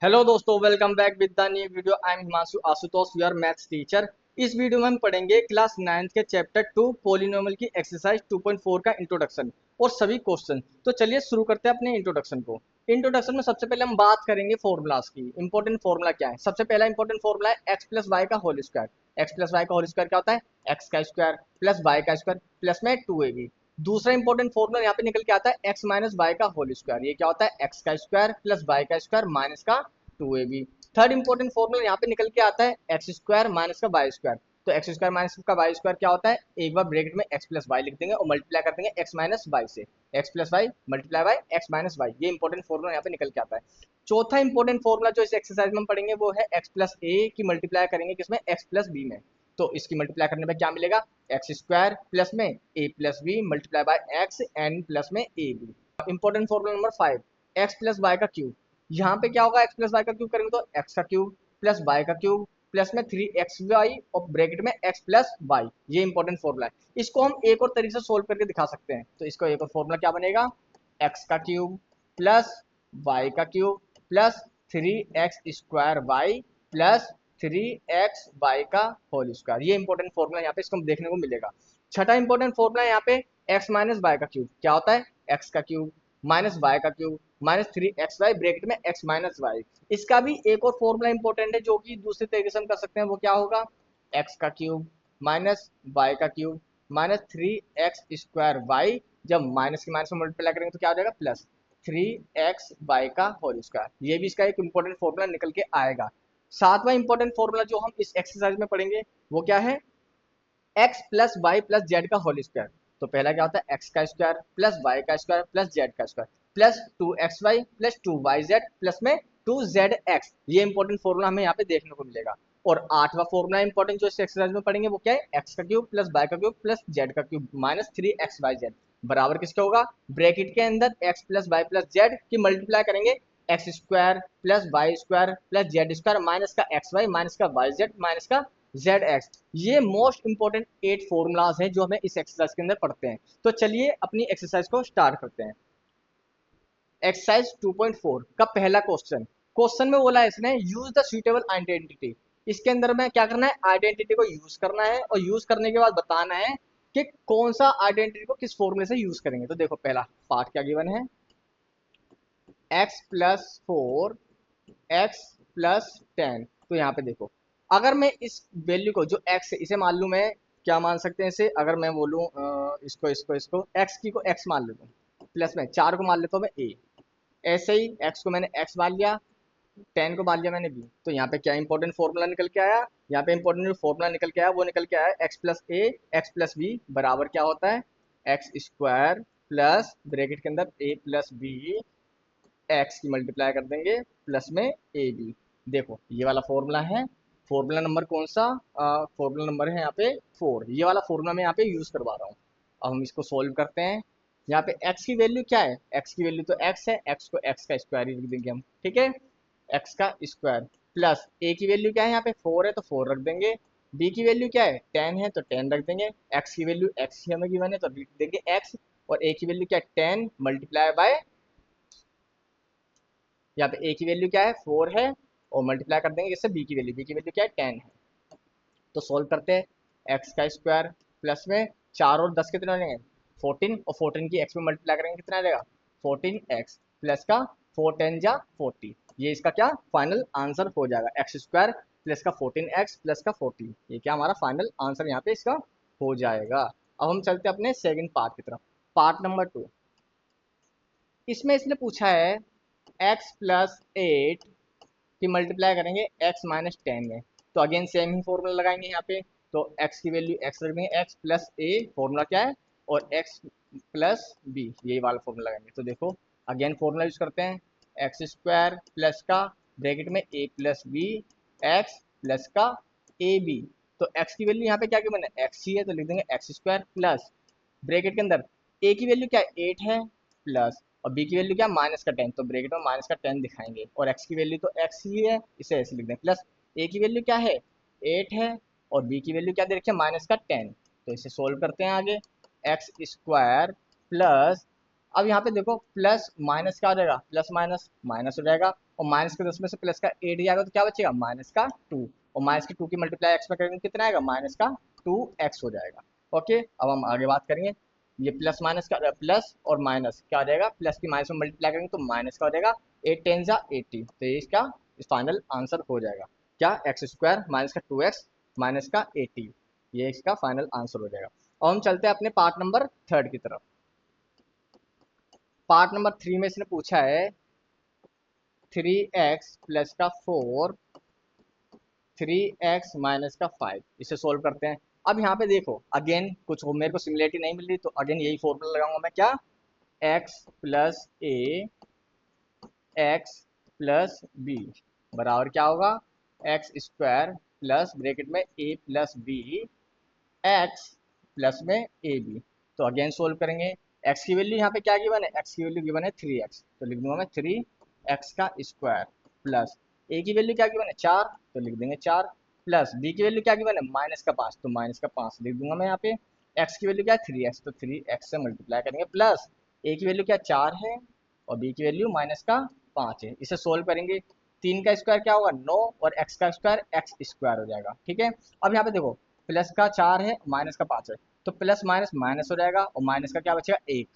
Hello दोस्तों, welcome back with the new video. I am Himanshu Ashutosh, your maths teacher. इस video में हम पढ़ेंगे क्लास 9th के चैप्टर 2 पॉलिनोमियल की एक्सरसाइज 2.4 का इंट्रोडक्शन और सभी क्वेश्चन। तो चलिए शुरू करते हैं अपने इंट्रोडक्शन को। इंट्रोडक्शन में सबसे पहले हम बात करेंगे फॉर्मूलाज की। इंपॉर्टेंट फॉर्मूला क्या है? सबसे पहला इंपॉर्टेंट फॉर्मूला है एक्स प्लस वाई का whole square. X plus y का होल स्क्वायर क्या होता है? एक्स का स्क्वायर प्लस वाई का स्क्वायर प्लस में 2ab। दूसरा इंपॉर्टेंट फॉर्मूला यहाँ पे निकल के आता है एक्स माइनस वाई का होल स्क्वायर। ये क्या होता है? एक्स का स्क्वायर प्लस वाई का स्क्वायर माइनस का 2ab। थर्ड इंपॉर्टेंट फॉर्मूला यहाँ पे निकल के आता है एक्स स्क्वायर माइनस का वाई स्क्वायर। तो एक्स स्क्वायर माइनस का वाई स्क्वायर क्या होता है? एक बार ब्रैकेट में एक्स प्लस वाई लिख देंगे और मल्टीप्लाई कर देंगे एक्स माइनस वाई से। X plus y multiply by x minus y, ये इंपॉर्टेंट फॉर्मूला यहाँ पे निकल के आता है। चौथा इंपॉर्टेंट फॉर्मूला जो इस एक्सरसाइज में हम पढ़ेंगे वो है एक्स प्लस ए की मल्टीप्लाई करेंगे किसमें? एक्स प्लस बी में। तो इसकी मल्टीप्लाई करने पे क्या मिलेगा? एक्स स्क्वायर प्लस में a plus b multiply by x n plus में a b. Important formula number 5, x plus y का क्यूब। यहाँ पे क्या होगा? एक्स प्लस वाई का क्यूब करेंगे तो एक्स का क्यूब प्लस वाई का क्यूब प्लस में 3xy और ब्रैकेट में x प्लस वाई। ये इंपॉर्टेंट फॉर्मूला है। इसको हम एक और तरीके से सोल्व करके दिखा सकते हैं। तो इसको एक और फॉर्मूला क्या बनेगा? x का क्यूब प्लस y का cube plus 3x square y plus 3xy का होल स्क्वायर। ये इंपॉर्टेंट फॉर्मूला यहाँ पे इसको देखने को मिलेगा। छठा इंपॉर्टेंट फॉर्मूला यहाँ पे x माइनस वाई का क्यूब क्या होता है? x का क्यूब माइनस वाई का क्यूब माइनस 3xy ब्रैकेट में x माइनस वाई। इसका भी एक और फॉर्मूला इंपॉर्टेंट है जो कि दूसरे तरीके से हम कर सकते हैं। वो क्या होगा? x का क्यूब माइनस वाई का cube minus 3x square y, जब माइनस की माइनस में मल्टीप्लाई करेंगे तो क्या हो जाएगा? प्लस 3xy का होल स्क्वायर। ये भी इसका एक इंपॉर्टेंट फॉर्मूला निकल के आएगा। सातवां इंपॉर्टेंट फॉर्मूला जो हम इस एक्सरसाइज में पढ़ेंगे वो क्या है? X plus y plus z का होल स्क्वायर। तो पहला क्या होता है? एक्स का स्क्वायर प्लस वाई का स्क्वायर प्लस जेड का square plus 2xy plus 2yz plus में 2zx। ये इंपॉर्टेंट फॉर्मूला हमें यहाँ पे देखने को मिलेगा। और आठवां फॉर्मूला इंपॉर्टेंट जो इस एक्सरसाइज में पढ़ेंगे वो क्या है? एक्स का क्यूब प्लस वाई का क्यूब प्लस जेड का क्यूब माइनस 3xyz बराबर किसका होगा? ब्रैकेट के अंदर x plus y plus z की मल्टीप्लाई करेंगे x square plus y square plus z square minus का एक्स वाई माइनस का वाई जेड माइनस का जेड एक्स। ये मोस्ट इंपॉर्टेंट 8 फॉर्मूलाज हैं जो हमें इस एक्सरसाइज के अंदर पढ़ते हैं। तो चलिए अपनी एक्सरसाइज को स्टार्ट करते हैं। एक्सरसाइज 2.4 का पहला क्वेश्चन। क्वेश्चन में बोला है इसने यूज द सुइटेबल आइडेंटिटी। इसके अंदर में क्या करना है? आइडेंटिटी को यूज करना है और यूज करने के बाद बताना है कि कौन सा आइडेंटिटी को किस फॉर्मूले से यूज करेंगे। तो देखो पहला पार्ट क्या गिवन है? x plus 4 x plus 10। तो यहाँ पे देखो, अगर मैं इस वैल्यू को जो x है इसे मान लूँ, मैं क्या मान सकते हैं इसे? अगर मैं बोलूँ इसको x की को x मान लेता हूँ प्लस में 4 को मान लेता हूँ मैं a। ऐसे ही x को मैंने x मान लिया, 10 को मान लिया मैंने b। तो यहाँ पे क्या इंपॉर्टेंट फॉर्मूला निकल के आया? यहाँ पे इंपॉर्टेंट जो फॉर्मूला निकल के आया वो निकल के आया x plus a x plus b बराबर क्या होता है? एक्स स्क्वायर प्लस ब्रैकेट के अंदर a प्लस बी एक्स की मल्टीप्लाई कर देंगे प्लस में ए बी। देखो ये वाला फॉर्मूला है। फॉर्मूला नंबर कौन सा? फॉर्मूला नंबर है यहाँ पे 4। ये वाला फॉर्मूला मैं यहाँ पे यूज करवा रहा हूँ। अब हम इसको सोल्व करते हैं। यहाँ पे x की वैल्यू क्या है? x की वैल्यू तो x है, x को x का स्क्वायर ही रख देंगे हम, ठीक है? x का स्क्वायर प्लस a की वैल्यू क्या है? यहाँ पे 4 है तो 4 रख देंगे। b की वैल्यू क्या है? 10 है तो 10 रख देंगे। x की वैल्यू x ही हमें गिवन है तो लिख देंगे x। और a की वैल्यू क्या है? 10 मल्टीप्लाई बाय, यहाँ पे a की वैल्यू क्या है? 4 है और मल्टीप्लाई कर देंगे इससे b की वैल्यू क्या है? 10 है। तो सोल्व करते हैं। x का स्क्वायर प्लस में 4 और 10 कितने हो जाएंगे? 14, और 14 की x में मल्टीप्लाई करेंगे कितना आ जाएगा? 14x प्लस का 4 10 जा 40। ये इसका क्या फाइनल आंसर हो जाएगा? एक्स स्क्वायर प्लस का 14x प्लस का 40। ये क्या हमारा फाइनल आंसर यहाँ पे इसका हो जाएगा। अब हम चलते हैं अपने सेकंड पार्ट की तरफ। Part number 2। इसमें इसने पूछा है x प्लस 8 की मल्टीप्लाई करेंगे x माइनस 10 में। तो अगेन सेम ही फॉर्मूला लगाएंगे यहाँ पे। तो x की वैल्यू x रख देंगे, x प्लस a फॉर्मूला क्या है, और x प्लस b यही वाला फॉर्मूला लगाएंगे। तो देखो अगेन फॉर्मूला यूज करते हैं। एक्स स्क्वायर प्लस का ब्रैकेट में a plus b x plus का ए बी। तो x की वैल्यू यहाँ पे क्या गिवन है? x ही है तो लिख देंगे एक्स स्क्वायर प्लस ब्रैकेट के अंदर a की वैल्यू क्या है? 8 है प्लस, और b की वैल्यू क्या है? माइनस का 10। तो ब्रैकेट में माइनस का 10 दिखाएंगे और x की वैल्यू तो x ही है, इसे ऐसे लिख दें। प्लस a की वैल्यू क्या है? 8 है और b की वैल्यू क्या दे रखी है? माइनस का 10। तो इसे सोल्व करते हैं आगे। एक्स स्क्वायर प्लस अब यहाँ पे देखो प्लस माइनस क्या हो जाएगा, प्लस माइनस माइनस हो जाएगा, और माइनस के 10 में से प्लस का 8 जाएगा तो क्या बचेगा, माइनस का 2, और माइनस की 2 की मल्टीप्लाई एक्स में करेंगे कितना आएगा, माइनस का 2x हो जाएगा। ओके, अब हम आगे बात करेंगे। ये प्लस माइनस का प्लस और माइनस क्या हो जाएगा, प्लस की माइनस में मल्टीप्लाई करेंगे तो माइनस का हो जाएगा, 8 टेन जा 80, तो ये इसका फाइनल आंसर हो जाएगा क्या, एक्स स्क्वायर माइनस का 2x माइनस का 80, ये इसका फाइनल आंसर हो जाएगा। और हम चलते हैं अपने पार्ट नंबर 3 की तरफ। पार्ट नंबर 3 में इसने पूछा है 3x प्लस का 4 3x माइनस का 5, इसे सोल्व करते हैं। अब यहाँ पे देखो अगेन कुछ मेरे को सिमिलरिटी नहीं मिल रही, तो अगेन यही फॉर्मूला लगाऊंगा मैं, क्या, x plus a x plus b बराबर क्या होगा, एक्स स्क्वायर प्लस ब्रैकेट में a plus b x plus में ए बी। तो अगेन सोल्व करेंगे। एक्स की वैल्यू यहाँ पे क्या गिवन है, एक्स की वैल्यू गिवन है 3x, तो लिख दूंगा मैं 3x का स्क्वायर प्लस ए की वैल्यू क्या गिवन है 4, तो लिख देंगे 4, प्लस बी की वैल्यू क्या गिवन है माइनस का 5, तो माइनस का 5 लिख दूंगा मैं यहाँ पे। एक्स की वैल्यू क्या है 3x, तो 3x से मल्टीप्लाई करेंगे, प्लस ए की वैल्यू क्या 4 है और बी की वैल्यू माइनस का 5 है, इसे सोल्व करेंगे। 3 का स्क्वायर क्या होगा 9, और x का स्क्वायर एक्स स्क्वायर हो जाएगा। ठीक है, अब यहाँ पे देखो प्लस का 4 है माइनस का 5 है, तो प्लस माइनस माइनस हो जाएगा, और माइनस का क्या बचेगा 1,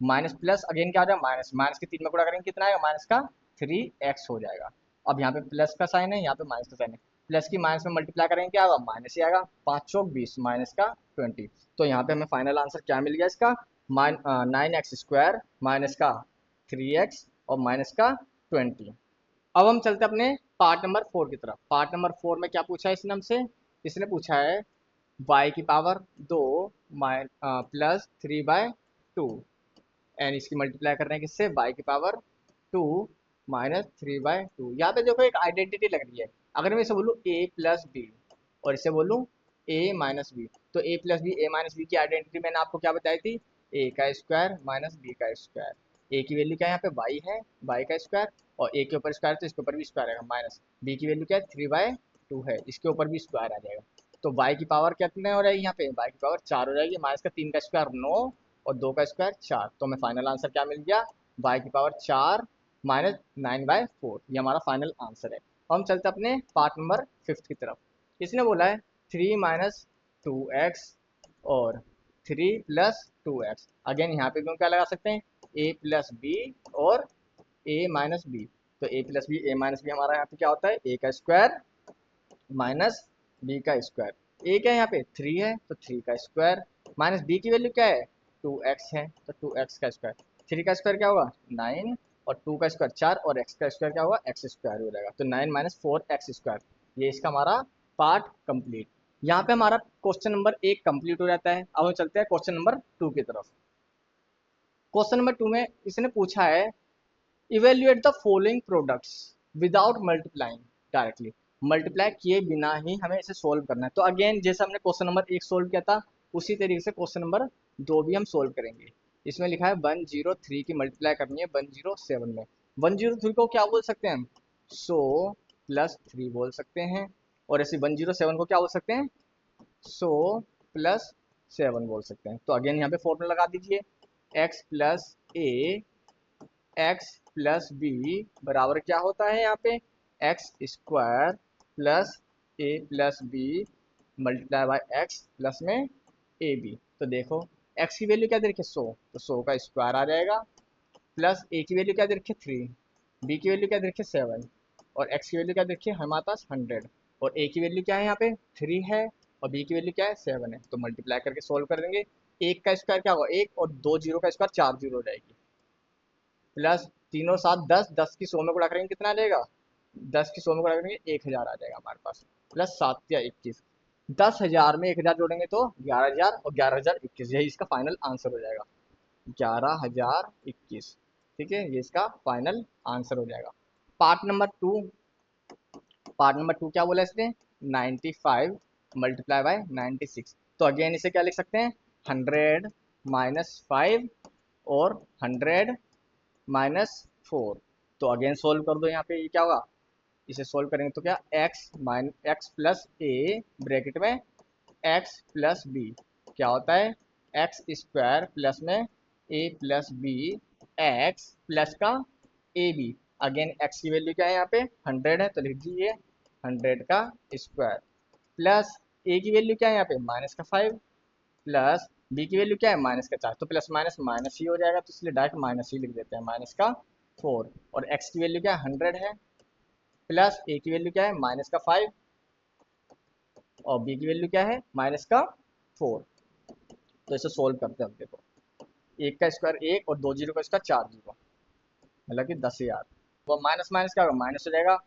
माइनस प्लस अगेन क्या हो जाएगा माइनस, माइनस के 3 में गुणा करेंगे कितना आएगा, माइनस का 3x हो जाएगा। अब यहाँ पे प्लस का साइन है, यहाँ पे माइनस का साइन है, प्लस की माइनस में मल्टीप्लाई करेंगे क्या होगा, माइनस ही आएगा, 5 चौक 20 माइनस का 20, तो यहाँ पे हमें फाइनल आंसर क्या मिल गया इसका, 9x स्क्वायर माइनस का 3x और माइनस का 20। अब हम चलते हैं अपने पार्ट नंबर 4 की तरफ। पार्ट नंबर 4 में क्या पूछा है इसने हमसे, इसने पूछा है y की पावर 2 प्लस 3/2, एंड इसकी मल्टीप्लाई कर रहे हैं किससे, y की पावर 2 माइनस 3/2। यहाँ पे देखो एक आइडेंटिटी लग रही है, अगर मैं इसे बोलूँ a प्लस बी और इसे बोलूँ a माइनस बी, तो a plus b a minus b की आइडेंटिटी मैंने आपको क्या बताई थी, a का स्क्वायर माइनस b का स्क्वायर। a की वैल्यू क्या है यहाँ पे y है, y का स्क्वायर, और a के ऊपर स्क्वायर तो इसके ऊपर भी स्क्वायर आएगा, माइनस b की वैल्यू क्या है 3/2 है, इसके ऊपर भी स्क्वायर आ जाएगा। तो y की पावर कितने हो जाएगी यहाँ पे, y की पावर 4 हो जाएगी, माइनस का 3 का स्क्वायर 9 और 2 का स्क्वायर 4, तो हमें फाइनल आंसर क्या मिल गया, y की पावर 4 माइनस 9/4, ये हमारा फाइनल आंसर है। हम चलते हैं अपने पार्ट नंबर 5 की तरफ। इसने बोला है 3 माइनस 2x और 3 प्लस 2x, अगेन यहाँ पे भी हम क्या लगा सकते हैं, a प्लस बी और a माइनस बी, तो a plus b a minus b हमारा यहाँ पे क्या होता है, a का स्क्वायर माइनस बी का स्क्वायर। ए क्या है यहाँ पे 3 है तो 3 का स्क्वायर, माइनस बी की वैल्यू क्या है 2x है तो 2x का स्क्वायर, 3 का स्क्वायर क्या होगा 9 और 2 का स्क्वायर 4 और x का स्क्वायर क्या होगा एक्स स्क्वायर हो जाएगा, तो 9 माइनस 4x स्क्वायर। ये इसका हमारा पार्ट कंप्लीट। यहाँ पे हमारा क्वेश्चन नंबर 1 कंप्लीट हो जाता है। अब हम चलते हैं क्वेश्चन नंबर 2 की तरफ। क्वेश्चन नंबर 2 में इसने पूछा है evaluate the following products without multiplying directly, multiply किए बिना ही हमें इसे सोल्व करना है। तो अगेन जैसे हमने क्वेश्चन नंबर 1 सोल्व किया था उसी तरीके से क्वेश्चन नंबर 2 भी हम सोल्व करेंगे। इसमें लिखा है 103 की मल्टीप्लाई करनी है 107 में। 103 को क्या बोल सकते हैं हम, 100 प्लस 3 बोल सकते हैं, और ऐसे 107 को क्या बोल सकते हैं, 100 प्लस 7 बोल सकते हैं। तो अगेन यहाँ पे फॉर्मूला लगा दीजिए, x plus a x plus b बराबर क्या होता है यहाँ पे, x square plus a plus b multiply by x plus में ए बी। तो देखो एक्स की वैल्यू क्या दे रखी है 100, तो 100 का स्क्वायर आ जाएगा, प्लस ए की वैल्यू क्या दे रखी है 3, बी की वैल्यू क्या दे रखी है 7, और एक्स की वैल्यू क्या दे रखी है हमारे पास 100, और ए की वैल्यू क्या है यहाँ पे 3 है और बी की वैल्यू क्या है 7 है, तो मल्टीप्लाई करके सोल्व कर देंगे। एक का स्क्वायर क्या होगा 1 और 2 जीरो का स्क्वायर 4 जीरो हो जाएगी, प्लस तीनों सात 10, 10 की 100 में गुणा करेंगे कितना आ जाएगा, 10 की 100 में गुणा करेंगे 1000 आ जाएगा हमारे पास, प्लस 7 या 21, 10,000 में 1000 जोड़ेंगे तो 11,000 और 11,021, यही इसका फाइनल आंसर हो जाएगा, 11,021। ठीक है, ये इसका फाइनल आंसर हो जाएगा। पार्ट नंबर 2, पार्ट नंबर 2 क्या बोला इसने, 95 मल्टीप्लाई बाय 96, तो अगेन इसे क्या लिख सकते हैं 100 माइनस 5 और 100 माइनस 4, तो अगेन सोल्व कर दो। यहाँ पे ये क्या होगा, इसे सोल्व करेंगे तो क्या एक्स प्लस ए ब्रैकेट में एक्स प्लस बी क्या होता है एक्स स्क्वायर प्लस में a plus b x plus का ए बी। अगेन एक्स की वैल्यू क्या है यहाँ पे 100 है, तो लिख दीजिए 100 का स्क्वायर प्लस ए की वैल्यू क्या है यहाँ पे -5 प्लस बी की वैल्यू क्या है -4, तो प्लस माइनस माइनस ही हो जाएगा, तो इसलिए डायरेक्ट माइनस ही लिख देते हैं -4। और एक्स की वैल्यू क्या है 100 है प्लस ए की वैल्यू क्या है -5 और बी की वैल्यू क्या है -4। तो इसे सोल्व करते हैं हम। देखो एक का स्क्वायर एक और दो जीरो का स्क्वायर 4 जीरो, मतलब कि 10,000। वो माइनस माइनस क्या होगा माइनस हो जाएगा,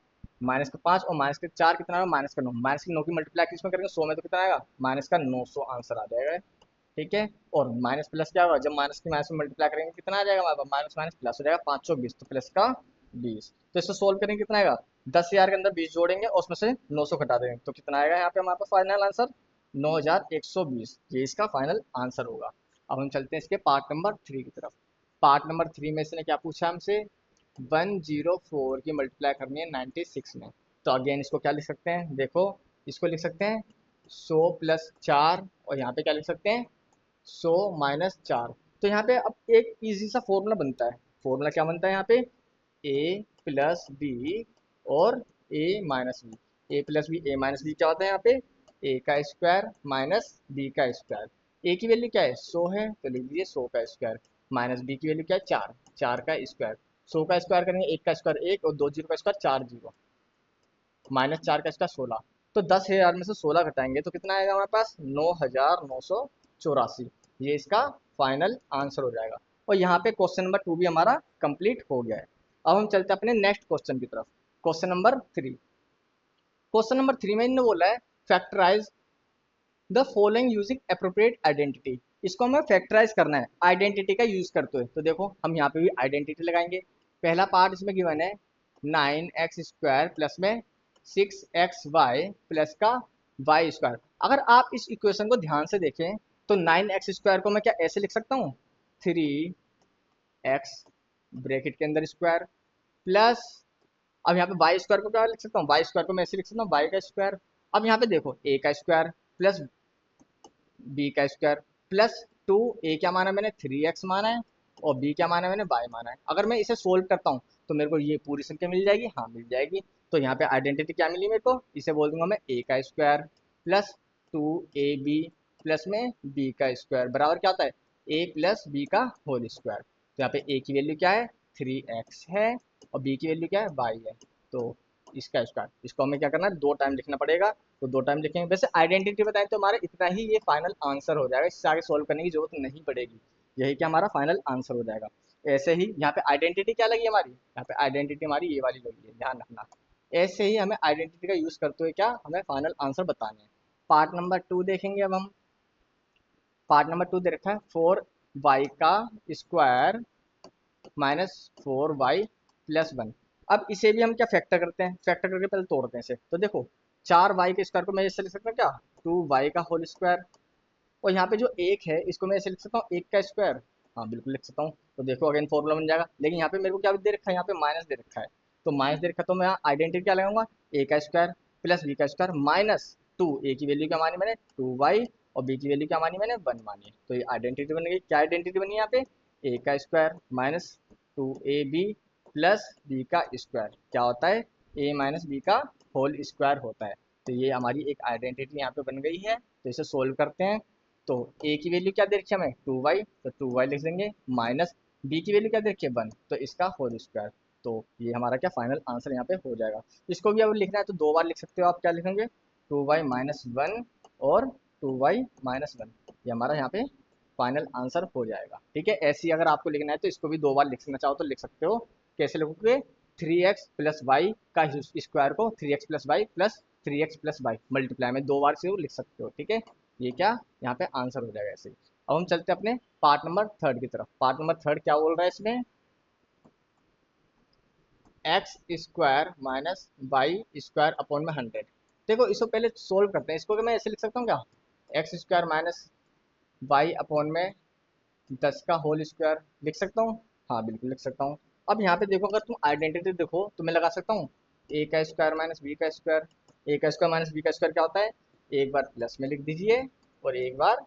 -5 और -4 कितना होगा -9। -9 की मल्टीप्लाई किसमें करेंगे 100 में, तो कितना आएगा -900 आंसर आ जाएगा। ठीक है। और माइनस प्लस क्या होगा, जब माइनस की माइनस में मल्टीप्लाई करेंगे कितना आ जाएगा हमारे पास माइनस माइनस प्लस हो जाएगा 520, तो प्लस का 20। तो इसको सोल्व करेंगे कितना आएगा 10,000 के अंदर 20 जोड़ेंगे और उसमें से 900 घटा देंगे, तो कितना आएगा यहाँ पे हमारे पास फाइनल आंसर 9120। ये इसका फाइनल आंसर होगा। अब हम चलते हैं इसके पार्ट नंबर 3 की तरफ। पार्ट नंबर 3 में इसने क्या पूछा हमसे, 104 की मल्टीप्लाई करनी है 96 में। तो अगेन इसको क्या लिख सकते हैं, देखो इसको लिख सकते हैं 100 प्लस 4 और यहाँ पे क्या लिख सकते हैं 100 - 4। तो यहाँ पे अब एक इजी सा फॉर्मूला बनता है। फॉर्मूला क्या बनता है यहाँ पे, ए प्लस बी और ए माइनस बी। ए प्लस बी ए माइनस बी क्या होता है यहाँ पे, ए का स्क्वायर माइनस बी का स्क्वायर। ए की वैल्यू क्या है 100 है, तो लिख दीजिए 100 का स्क्वायर माइनस बी की वैल्यू क्या है 4, 4 का स्क्वायर। 100 का स्क्वायर करेंगे एक का स्क्वायर एक और दो जीरो का स्क्वायर 4 जीरो, -4 का स्क्वायर 16। तो 10,000 में से 16 घटाएंगे तो कितना आएगा हमारे पास 9,984। ये इसका फाइनल आंसर हो जाएगा। और यहाँ पे क्वेश्चन नंबर 2 भी हमारा कंप्लीट हो गया है। अब हम चलते हैं अपने नेक्स्ट क्वेश्चन की तरफ। Question number 3। क्वेश्चन नंबर 3 में इन्होंने बोला है factorise the following using appropriate identity. इसको हमें फैक्टराइज करना है आइडेंटिटी का यूज करते हुए। तो देखो हम यहाँ पे भी आइडेंटिटी लगाएंगे। पहला पार्ट इसमें गिवन है 9x² प्लस में 6xy प्लस का वाई स्क्वायर। अगर आप इस इक्वेशन को ध्यान से देखें तो 9x² को मैं क्या ऐसे लिख सकता हूँ 3x ब्रैकेट के अंदर स्क्वायर प्लस, अब यहाँ पे वाई स्क्वायर को क्या लिख सकता हूँ, वाई स्क्वायर को मैं ऐसे लिख सकता हूँ वाई का स्क्वायर। अब यहाँ पे देखो ए का स्क्वायर प्लस बी का स्क्वायर प्लस 2। ए क्या माना मैंने 3x माना है और बी क्या माना है मैंने y माना है। अगर मैं इसे सोल्व करता हूँ तो मेरे को ये पूरी संख्या मिल जाएगी, हाँ मिल जाएगी। तो यहाँ पे आइडेंटिटी क्या मिली मेरे को, इसे बोल दूंगा मैं a का स्क्वायर प्लस 2ab प्लस में b का स्क्वायर बराबर क्या होता है a प्लस बी का होल स्क्वायर। तो यहाँ पे a की वैल्यू क्या है 3x है और b की वैल्यू क्या है y है, तो इसका स्क्वायर। इसको हमें क्या करना है 2 टाइम लिखना पड़ेगा, तो 2 टाइम लिखेंगे। वैसे आइडेंटिटी बताएं तो हमारा इतना ही ये फाइनल आंसर हो जाएगा, इससे आगे सोल्व करने की जरूरत नहीं पड़ेगी। यही क्या हमारा फाइनल आंसर हो जाएगा। ऐसे ही यहाँ पे आइडेंटिटी क्या लगी हमारी, यहाँ पे आइडेंटिटी हमारी ये वाली लगी है, ध्यान रखना। ऐसे ही हमें आइडेंटिटी का यूज करते हुए क्या हमें फाइनल आंसर बताने हैं। पार्ट नंबर 2 देखेंगे अब हम। पार्ट नंबर 2 दे रखा है 4y का स्क्वायर -4y प्लस 1। अब इसे भी हम क्या फैक्टर करते हैं, फैक्टर करके पहले तोड़ते हैं इसे। तो देखो 4y के स्क्वायर को मैं इससे लिख सकता हूँ क्या 2y का होल स्क्वायर। और यहाँ पे जो एक है इसको मैं ऐसे लिख सकता हूँ एक का स्क्वायर, हाँ बिल्कुल लिख सकता हूँ। तो देखो अगेन फॉर्मूला बन जाएगा। लेकिन यहाँ पे मेरे को क्या दे रखा है, यहाँ पे माइनस दे रखा है। तो माइनस दे रखा है तो मैं आइडेंटिटी क्या लगाऊंगा ए का स्क्वायर प्लस बी का स्क्वायर -2। ए की वैल्यू क्या मानी मैंने 2y और बी की वैल्यू क्या मानी मैंने 1 मानी। तो ये आइडेंटिटी बन गई। क्या आइडेंटिटी बनी यहाँ पे ए का स्क्वायर -2ab प्लस बी का स्क्वायर क्या होता है a माइनस बी का होल स्क्वायर होता है। तो ये हमारी एक आइडेंटिटी यहाँ पे बन गई है। तो इसे सोल्व करते हैं। तो a की वैल्यू क्या दे रखी है हमें 2y, तो 2y लिख देंगे माइनस b की वैल्यू क्या दे रखी है 1, तो इसका होल स्क्वायर। तो ये हमारा क्या फाइनल आंसर यहाँ पे हो जाएगा। इसको भी अब लिखना है तो 2 बार लिख सकते हो आप। क्या लिखेंगे 2y - 1 और 2y - 1, ये हमारा यहाँ पे फाइनल आंसर हो जाएगा। ठीक है। ऐसे ही अगर आपको लिखना है तो इसको भी 2 बार लिखना चाहो तो लिख सकते हो। कैसे लिखोगे 3x प्लस वाई का स्क्वायर को 3x plus y plus 3x plus y multiply में 2 बार से लिख सकते हो। ठीक है। ये क्या यहाँ पे आंसर हो जाएगा ऐसे ही। अब हम चलते हैं अपने पार्ट नंबर 3 की तरफ। पार्ट नंबर 3 क्या बोल रहा है इसमें, x square minus y square upon में 100। देखो इसको पहले सोल्व करते हैं। इसको मैं ऐसे लिख सकता हूँ क्या x square minus y upon में 10 का होल स्क्वायर लिख सकता हूँ, हाँ बिल्कुल लिख सकता हूँ। अब यहाँ पे देखो अगर तुम आइडेंटिटी देखो तो मैं लगा सकता हूँ ए का स्क्वायर माइनस बी का स्क्वायर। ए का स्क्वायर माइनस बी का स्क्वायर क्या होता है, एक बार प्लस में लिख दीजिए और एक बार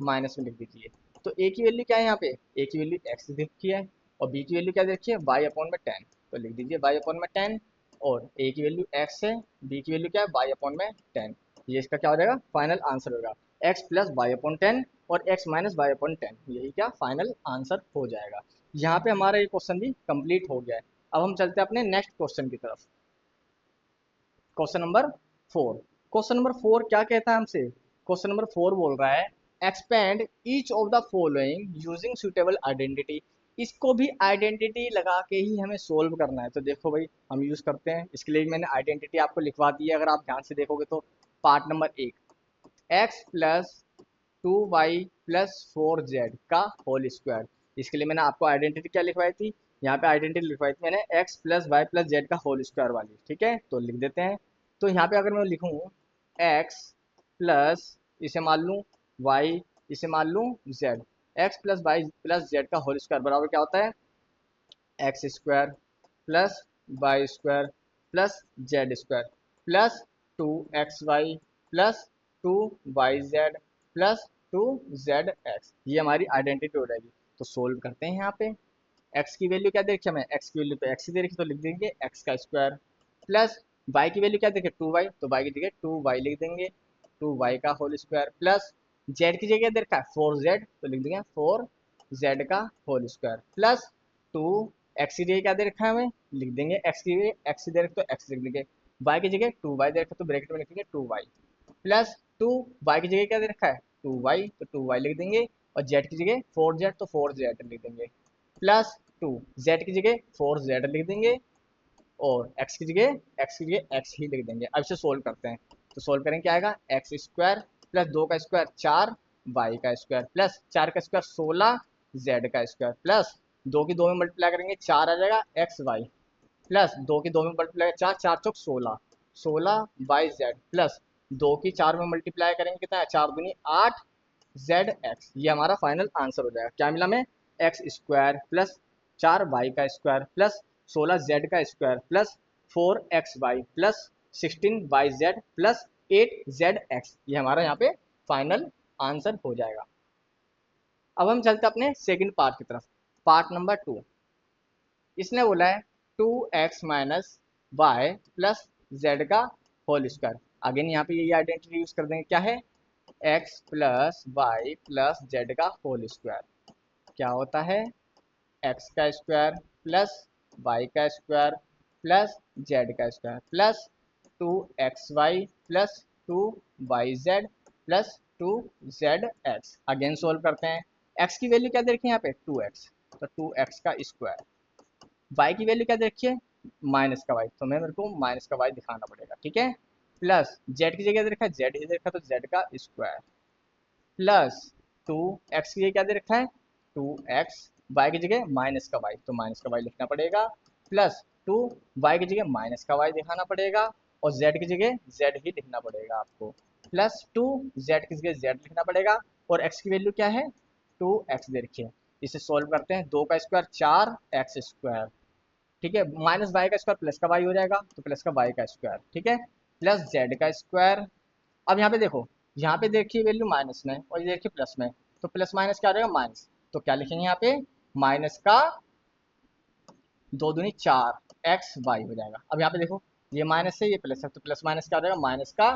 माइनस में लिख दीजिए। तो ए की वैल्यू क्या है यहाँ पे, ए की वैल्यू एक्स देखी है और बी की वैल्यू क्या देखी है वाई अपॉन में 10, तो लिख दीजिए वाई अपॉन में 10 और ए की वैल्यू एक्स है, बी की वैल्यू क्या है वाई अपॉन में 10। ये इसका क्या हो जाएगा फाइनल आंसर होगा एक्स प्लस वाई अपॉन 10 और एक्स माइनस वाई अपॉन 10, यही क्या फाइनल आंसर हो जाएगा। यहाँ पे हमारा ये क्वेश्चन भी कंप्लीट हो गया है। अब हम चलते हैं अपने नेक्स्ट क्वेश्चन की तरफ। Question number 4। क्वेश्चन नंबर 4 क्या कहता है हमसे, क्वेश्चन नंबर 4 बोल रहा है expand each of the following using suitable identity. इसको भी आइडेंटिटी लगा के ही हमें सोल्व करना है। तो देखो भाई हम यूज करते हैं, इसके लिए मैंने आइडेंटिटी आपको लिखवा दी है, अगर आप ध्यान से देखोगे तो part number 1 x plus 2y plus 4z का होल स्क्वायर। इसके लिए मैंने आपको आइडेंटिटी क्या लिखवाई थी, यहाँ पे आइडेंटिटी लिखवाई थी मैंने x plus y plus z का होल स्क्वायर वाली, ठीक है तो लिख देते हैं। तो यहाँ पे अगर मैं लिखूँ एक्स प्लस इसे मान लूँ वाई इसे मान लूँ z, x plus y plus z का होल स्क्वायर बराबर क्या होता है x square plus y square plus z square plus 2xy plus 2yz plus 2zx, ये हमारी आइडेंटिटी हो जाएगी। तो सोल्व करते हैं यहाँ पे, x की वैल्यू क्या दे रखी है हमें, x की वैल्यू पे x दे रखी तो लिख देंगे x का स्क्वायर प्लस y की वैल्यू क्या देखे 2y, तो y की जगह 2y लिख देंगे 2y का होल स्क्वायर प्लस z की जगह दे रखा है 4z, तो लिख देंगे 4z का होल स्क्वायर प्लस 2 x की जगह क्या दे रखा है हमें, लिख देंगे x की जगह x दे रखा तो x लिख देंगे, y की जगह 2y दे रखा तो ब्रैकेट में लिखेंगे 2y प्लस 2y की जगह क्या दे रखा है 2y, तो 2y लिख देंगे और z की जगह 4z तो 4z लिख देंगे प्लस 2 z की जगह 4z लिख देंगे और x की जगह x ही लिख देंगे। अब इसे सोल्व करते हैं, तो सोल्व करेंगे क्या आएगा एक्स स्क्वायर प्लस 2 का स्क्वायर 4 वाई का स्क्वायर प्लस 4 का स्क्वायर 16 जेड का स्क्वायर प्लस 2 की 2 में मल्टीप्लाई करेंगे 4 आ जाएगा एक्स वाई प्लस 2 की 2 में मल्टीप्लाई 4 4 चौक 16 16 वाई जेड प्लस 2 की 4 में मल्टीप्लाई करेंगे कितना है 4 दूनी 8 जेड एक्स, ये हमारा फाइनल आंसर हो जाएगा। क्या मिला हमें एक्स स्क्वायर प्लस 4 वाई का स्क्वायर प्लस 16 जेड का square plus 4xy plus 16 yz plus 8zx, ये हमारा यहाँ पे फाइनल आंसर हो जाएगा। अब हम चलते हैं अपने सेकंड पार्ट की तरफ, पार्ट नंबर 2। इसने बोला है 2x minus y plus z का होल स्क्वायर। अगेन यहाँ पे यही आइडेंटिटी यूज कर देंगे, क्या है x plus y plus z का होल स्क्वायर क्या होता है x का स्क्वायर प्लस वाई का स्क्वायर प्लस जेड का square plus 2xy plus 2yz plus 2zx। Again solve करते हैं, x की वैल्यू क्या दे रखी है यहाँ पे 2x, तो 2x का स्क्वायर, y की वैल्यू क्या दे रखी है माइनस का y, तो मैं मेरे को माइनस का y दिखाना पड़ेगा, ठीक है प्लस z की जगह दे रखा है z ही दे रखा तो z का स्क्वायर प्लस 2x की जगह क्या दे रखा है 2x, y की जगह माइनस का y तो माइनस का y लिखना पड़ेगा प्लस 2y की जगह माइनस का y दिखाना पड़ेगा और z की जगह z ही लिखना पड़ेगा आपको प्लस 2z की जगह z लिखना पड़ेगा और x की वैल्यू क्या है 2x दे रखी है। इसे सोल्व करते हैं, 2 का स्क्वायर 4x स्क्वायर, ठीक है माइनस वाई का स्क्वायर प्लस का वाई हो जाएगा तो प्लस का वाई का स्क्वायर, ठीक है प्लस जेड का स्क्वायर। अब यहाँ पे देखो, यहाँ पे देखिए वैल्यू माइनस में और ये देखिए प्लस में, तो प्लस माइनस क्या हो जाएगा माइनस, तो क्या लिखेंगे यहाँ पे माइनस का 2 दूनी 4xy हो जाएगा। अब यहाँ पे देखो ये माइनस है ये प्लस है तो प्लस माइनस क्या हो जाएगा माइनस का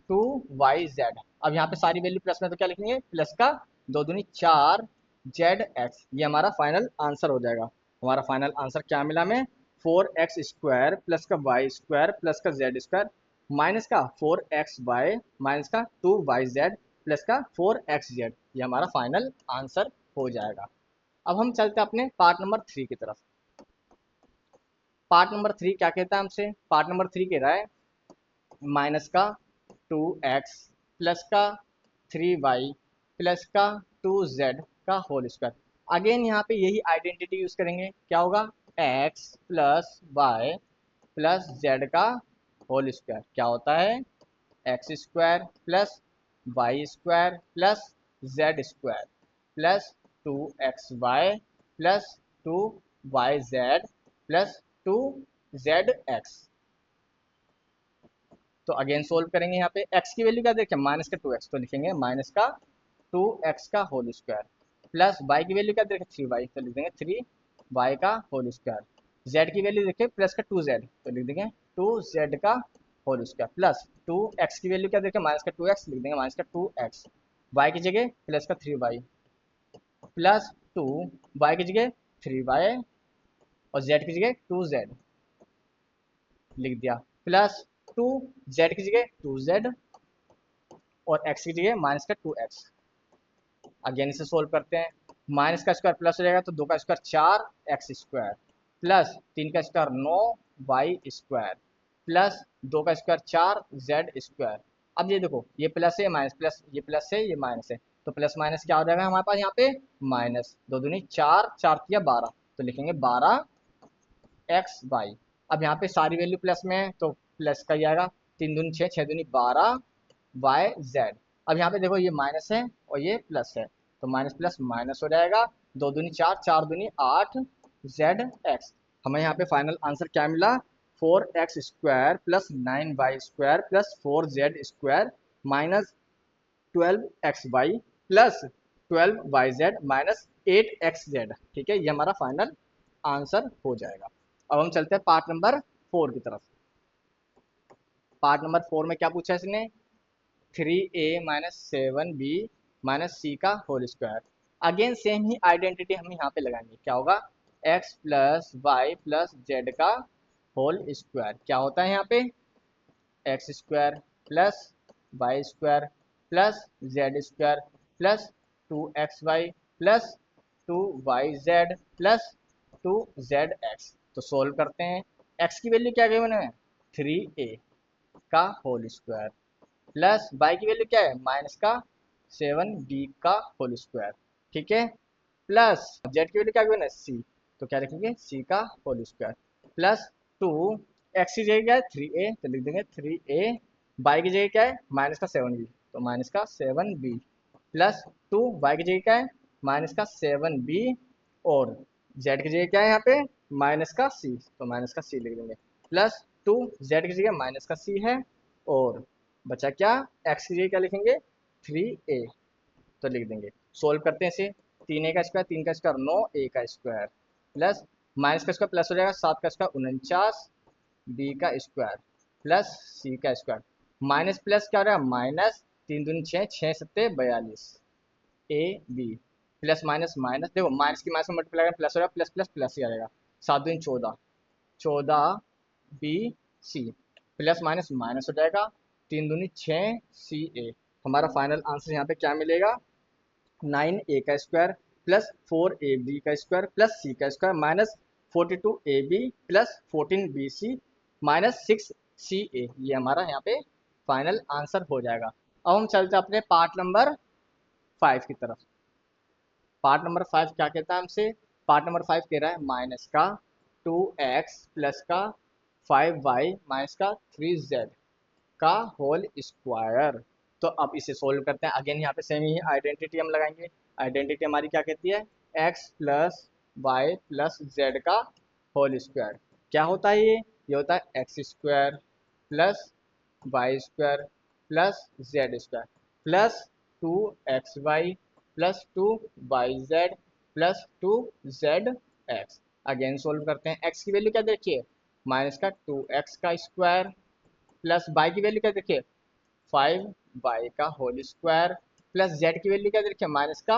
2yz। अब यहाँ पे सारी वैल्यू प्लस में तो क्या लिखेंगे प्लस का 2 दूनी 4zx, ये हमारा फाइनल आंसर हो जाएगा। हमारा फाइनल आंसर क्या मिला हमें 4x स्क्वायर प्लस का वाई स्क्वायर प्लस का जेड स्क्वायर माइनस का 4xy माइनस का 2yz प्लस का 4xz, ये हमारा फाइनल आंसर हो जाएगा। अब हम चलते हैं अपने पार्ट नंबर 3 की तरफ। पार्ट नंबर 3 क्या कहता है हमसे, पार्ट नंबर 3 कह रहा है माइनस का 2x प्लस का 3y प्लस का 2z का होल स्क्वायर। अगेन यहाँ पे यही आइडेंटिटी यूज करेंगे, क्या होगा x plus y plus z का होल स्क्वायर क्या होता है x square plus y square plus z square plus 2xy plus 2yz plus 2zx। तो अगेन सोल्व करेंगे, यहाँ पे x की वैल्यू क्या देखें माइनस का 2x, तो लिखेंगे माइनस का 2x का होल स्क्वायर प्लस वाई की वैल्यू क्या दे रखे 3y, तो लिख देंगे 3y का होल स्क्वायर। जेड की वैल्यू देखे प्लस का 2z, तो लिख देंगे 2z का होल स्क्वायर। प्लस 2x की वैल्यू क्या देखे माइनस का 2x, लिख देंगे माइनस का 2x। y की जगह प्लस का 3y, प्लस 2y की जगह 3y, और z की जगह 2z लिख दिया। प्लस 2z की जगह 2z, और x की जगह माइनस का 2x। अगेन इसे सोल्व करते हैं। माइनस का स्क्वायर प्लस हो जाएगा तो 2 का स्क्वायर 4x स्क्वायर, प्लस 3 का स्क्वायर 9y स्क्वायर, प्लस 2 का स्क्वायर 4z स्क्वायर। अब ये देखो ये प्लस है माइनस, प्लस ये प्लस है ये माइनस है, तो प्लस माइनस क्या हो जाएगा हमारे पास यहाँ पे माइनस, 2 दूनी 4, 4 तिया 12, तो लिखेंगे 12xy। अब यहाँ पे सारी वैल्यू प्लस में है तो प्लस का ही आएगा, 3 दूनी 6, 6 दूनी 12 वाई जेड। अब यहाँ पे देखो ये माइनस है और ये प्लस है, तो माइनस प्लस माइनस हो जाएगा, 2 दूनी 4, 4 दूनी 8 जेड एक्स। हमें यहाँ पे फाइनल आंसर क्या मिला, 4x square plus 9y square plus 4z square minus 12xy plus 12yz minus 8xz। ठीक है, ये हमारा फाइनल आंसर हो जाएगा। अब हम चलते हैं पार्ट नंबर 4 की तरफ। पार्ट नंबर 4 में क्या पूछा है इसने, 3a minus 7b minus c का होल स्क्वायर। अगेन सेम ही आइडेंटिटी हम यहाँ पे लगाएंगे, क्या होगा x plus y plus z का होल स्क्वायर। क्या होता है यहाँ पे x square plus y square plus z square plus 2xy plus 2yz plus 2zx। तो सोल्व करते हैं। x की वैल्यू क्या गई मैंने 3a का होल स्क्वायर, प्लस y की वैल्यू क्या है माइनस का 7b का होल स्क्वायर। ठीक है, प्लस z की वैल्यू क्या गई ना c, तो क्या लिखेंगे c का होल स्क्वायर, प्लस 2 x की जगह क्या है 3a, तो लिख देंगे 3a। y की जगह क्या है माइनस का 7b, तो माइनस का 7b, प्लस 2 y की जगह क्या है माइनस का 7b, और z की जगह क्या है यहाँ पे माइनस का c, तो माइनस का c लिख देंगे, प्लस 2 z की जगह माइनस का c है, और बचा क्या x की जगह क्या लिखेंगे 3a, तो लिख देंगे। सोल्व करते हैं इसे, 3a का स्क्वायर 3 का स्क्वायर 9a का स्क्वायर प्लस माइनस का स्क्वायर प्लस हो जाएगा 7 का स्क्वायर 49 b का स्क्वायर प्लस c का स्क्वायर, माइनस प्लस क्या हो रहा है माइनस 3 दूनी 6, 6 सत्ते 42 a b, plus minus minus, देखो माइनस की माइनस में मल्टीप्लाई करें प्लस हो रहा है, प्लस प्लस प्लस ही आ जाएगा, 7 दूनी 14, 14 b c, plus minus minus हो जाएगा, 3 दूनी 6 c a। हमारा फाइनल आंसर यहाँ पे क्या मिलेगा 9a का स्क्वायर प्लस 4ab का स्क्वायर प्लस c का square minus 42ab plus 14bc minus 6ca। ये हमारा यहाँ पे फाइनल आंसर हो जाएगा। अब हम चलते हैं अपने पार्ट नंबर 5 की तरफ। पार्ट नंबर 5 क्या कहता है हमसे, पार्ट नंबर 5 कह रहा है माइनस का 2x प्लस का 5y माइनस का 3z का होल स्क्वायर। तो अब इसे सोल्व करते हैं। अगेन यहाँ पे सेम ही आइडेंटिटी हम लगाएंगे। आइडेंटिटी हमारी क्या कहती है x plus y plus z का होल स्क्वायर। क्या होता है ये होता है x square plus y square plus z square plus 2xy plus 2yz plus 2zx। Again solve करते हैं। x की वैल्यू क्या देखिए माइनस का 2x का स्क्वायर प्लस y की वैल्यू क्या देखिए 5y का होल स्क्वायर प्लस z की वैल्यू क्या देखिए माइनस का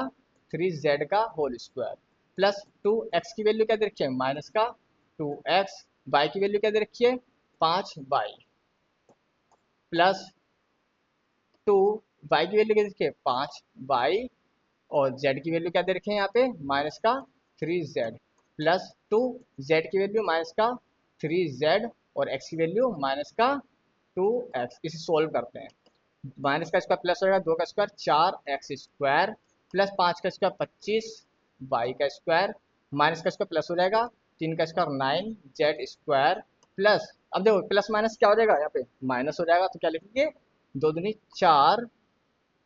3z का होल स्क्वायर प्लस 2x की वैल्यू क्या देखिए माइनस का 2x, y की वैल्यू क्या दे रखी है 5y प्लस 2 y की वैल्यू क्या देखिए 5y, और z की वैल्यू क्या दे रखे हैं यहाँ पे माइनस का 3z प्लस 2z की वैल्यू माइनस का 3z, और x की वैल्यू माइनस का 2x। इसे सोल्व करते हैं। माइनस का स्क्वायर प्लस होगा 2 का स्क्वायर 4x स्क्वायर प्लस 5 का स्क्वायर 25 y का स्क्वायर, माइनस का स्क्वायर प्लस हो जाएगा 3 का स्क्वायर 9z स्क्वायर प्लस, अब देखो प्लस माइनस क्या हो जाएगा यहाँ पे माइनस हो जाएगा, तो क्या लिखेंगे 2 दूनी 4,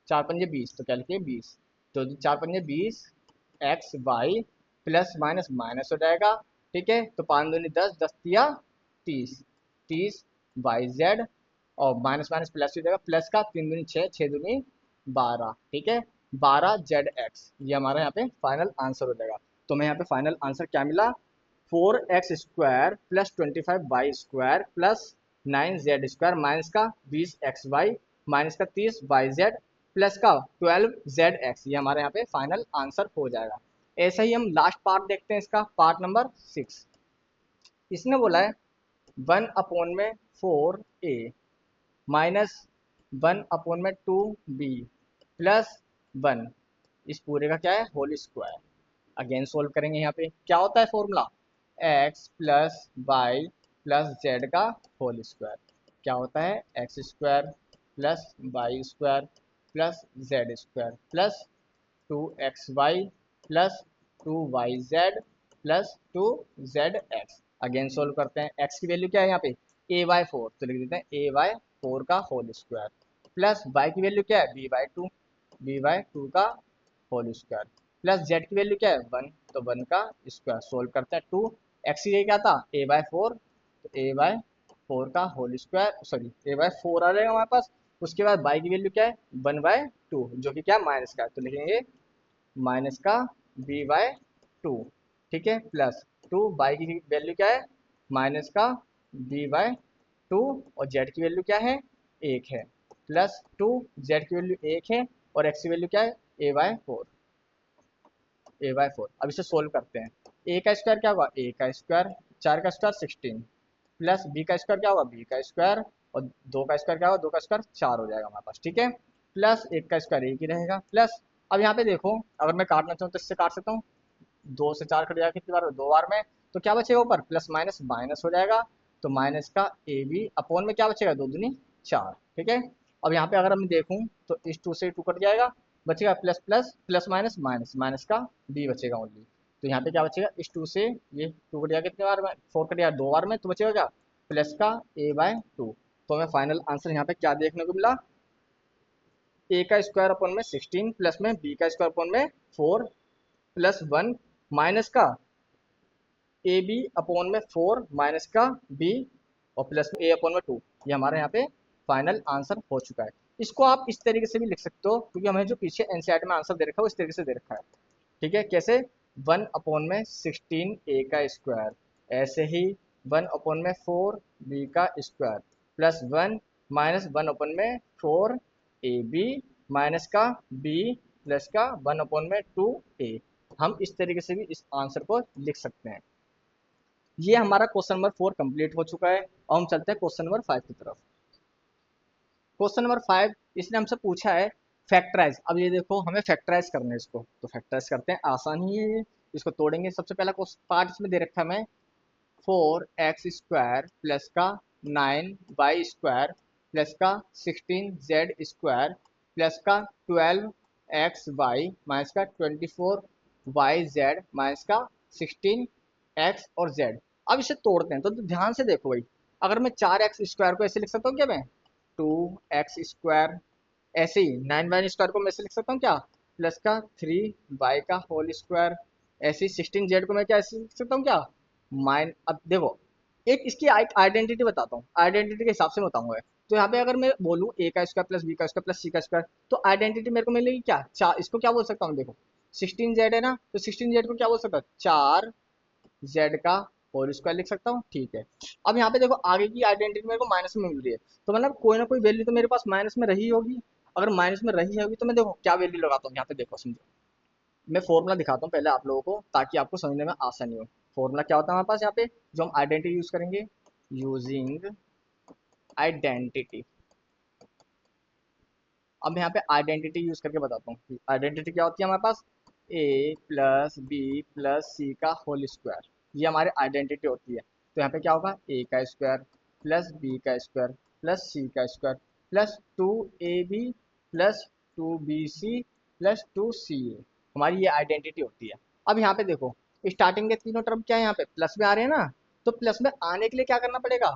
4 पंजे 20, तो क्या लिखिए 20, तो 4 पंजे 20 x y plus minus minus हो जाएगा। ठीक है, तो 5 दूनी 10, 10 तिया 30, 30 वाई जेड, और माइनस माइनस प्लस हो जाएगा, प्लस का 3 दूनी 6, 6 दूनी 12। ठीक है, 12zx, ये हमारा यहाँ पे फाइनल आंसर हो जाएगा। तो हमें यहाँ पे फाइनल आंसर क्या मिला, 4x² plus 25y² plus 9z² minus का 20xy माइनस का 30yz प्लस का 12zx, ये हमारे यहाँ पे फाइनल आंसर हो जाएगा। ऐसा ही हम लास्ट पार्ट देखते हैं, इसका पार्ट नंबर 6। इसने बोला है 1/4 a माइनस 1/2b प्लस 1, इस पूरे का क्या है, होल स्क्वायर। अगेन सोल्व करेंगे। यहाँ पे क्या होता है formula, x plus y plus z का होल स्क्वायर। क्या होता है, x² plus y² plus z² plus 2xy plus 2yz plus 2zx। Again solve करते हैं। x की वैल्यू क्या है यहाँ पे, a/4, तो लिख देते हैं a/4 का होल स्क्वायर प्लस y की वैल्यू क्या है, b/2 का होल स्क्वायर प्लस z की वैल्यू क्या है 1, तो 1 का स्क्वायर। सोल्व करते हैं। 2x ये क्या था, a/4, तो a/4 का होल स्क्वायर, सॉरी a/4 आ जाएगा हमारे पास। उसके बाद y की वैल्यू क्या है 1/2, जो कि क्या माइनस का है, तो लिखेंगे माइनस का b/2, ठीक है, प्लस 2y की वैल्यू क्या है, माइनस का b/2, और z की वैल्यू क्या है 1 है, प्लस 2z की वैल्यू 1 है, और x की वैल्यू क्या है a/4। अब इसे सोल्व करते हैं। a का स्क्वायर क्या होगा, a का स्क्वायर, 4 का स्क्वायर 16, प्लस b का स्क्वायर क्या होगा, b का स्क्वायर, और 2 का स्क्वायर क्या होगा, 2 का स्क्वायर 4 हो जाएगा हमारे पास, ठीक है, प्लस 1 का स्क्वायर 1 ही रहेगा, प्लस अब यहाँ पे देखो, अगर मैं काटना चाहूँ तो इससे काट सकता हूँ, 2 से 4 कट जाएगा कितनी बार, 2 बार में, तो क्या बचेगा ऊपर, प्लस माइनस माइनस हो जाएगा, तो माइनस का ए बी अपॉन में क्या बचेगा, 2 दूनी 4, ठीक है। अब यहाँ पे अगर मैं देखूँ तो इस 2 से 2 कट जाएगा, बचेगा plus plus plus minus minus, minus का बी बचेगा ओनली। तो यहाँ पे क्या बचेगा, इस 2 से ये 2 कट जाएगा कितने बार में, 4 कट जाएगा 2 बार में, तो बचेगा क्या, प्लस का a/2। तो हमें फाइनल आंसर यहाँ पे क्या देखने को मिला, a का स्क्वायर अपॉन में 16 प्लस में b का स्क्वायर अपॉन में 4 प्लस 1 माइनस का ए बी अपॉन में 4 माइनस का बी और प्लस ए अपॉन में 2, ये हमारे यहाँ पे फाइनल आंसर हो चुका है। इसको आप इस तरीके से भी लिख सकते हो, क्योंकि हमें जो पीछे एनसीईआरटी में आंसर दे रखा है वो इस तरीके से दे रखा है, ठीक है। कैसे, 1/16 ए का स्क्वायर, ऐसे ही 1/4 बी का square plus 1 minus 1/4 a b minus का बी प्लस का 1/2 ए। हम इस तरीके से भी इस आंसर को लिख सकते हैं। ये हमारा क्वेश्चन नंबर 4 कंप्लीट हो चुका है। अब हम चलते हैं क्वेश्चन नंबर 5 की तरफ। क्वेश्चन नंबर 5, इसने हमसे पूछा है फैक्टराइज। अब ये देखो हमें फैक्टराइज करना है इसको, तो फैक्टराइज करते हैं, आसान ही है ये। इसको तोड़ेंगे। सबसे पहला पार्ट इसमें दे रखा है हमें 4x² प्लस का 9y² प्लस का 16z² प्लस का 12xy माइनस का 24yz माइनस का 16x और z। अब इसे तोड़ते हैं, तो ध्यान से देखो भाई, अगर मैं 4x² को ऐसे लिख सकता हूँ क्या, मैं 2x², ऐसे ही 9y² को मैं ऐसे लिख सकता हूँ क्या, प्लस का 3y का होल स्क्वायर, ऐसे ही 16z को मैं क्या ऐसे लिख सकता हूँ क्या, माइन। अब देखो, एक इसकी आइडेंटिटी बताता हूँ, आइडेंटिटी के हिसाब से मैं बताऊंगा। तो यहाँ पे अगर मैं बोलूँ a का स्क्वायर प्लस b का स्क्वायर प्लस c का स्क्वायर, तो आइडेंटिटी मेरे को मिलेगी क्या, चार। इसको क्या बोल सकता हूँ, देखो 16z है ना, तो 16z को क्या बोल सकता हूँ, 4z का होल स्क्वायर लिख सकता हूँ, ठीक है। अब यहाँ पे देखो आगे की आइडेंटिटी मेरे को माइनस में मिल रही है, तो मतलब कोई ना कोई वैल्यू तो मेरे पास माइनस में रही होगी। अगर माइनस में रही होगी तो मैं देखो क्या वैल्यू लगाता हूँ, यहाँ पे देखो समझो, मैं फॉर्मूला दिखाता हूँ पहले आप लोगों को, ताकि आपको समझने में आसानी हो। फॉर्मूला क्या होता है हमारे पास यहाँ पे, जो हम आइडेंटिटी यूज करेंगे, यूजिंग आइडेंटिटी। अब यहाँ पे आइडेंटिटी यूज करके बताता हूँ। आइडेंटिटी क्या होती है हमारे पास, a plus b plus c का होल स्क्वायर, ये हमारी आइडेंटिटी होती है। तो यहाँ पे क्या होगा, a का स्क्वायर प्लस b का स्क्वायर प्लस c का square plus 2ab plus 2bc plus 2ca, हमारी ये आइडेंटिटी होती है। अब यहाँ पे देखो, स्टार्टिंग के तीनों टर्म क्या है, यहाँ पे प्लस में आ रहे हैं ना, तो प्लस में आने के लिए क्या करना पड़ेगा,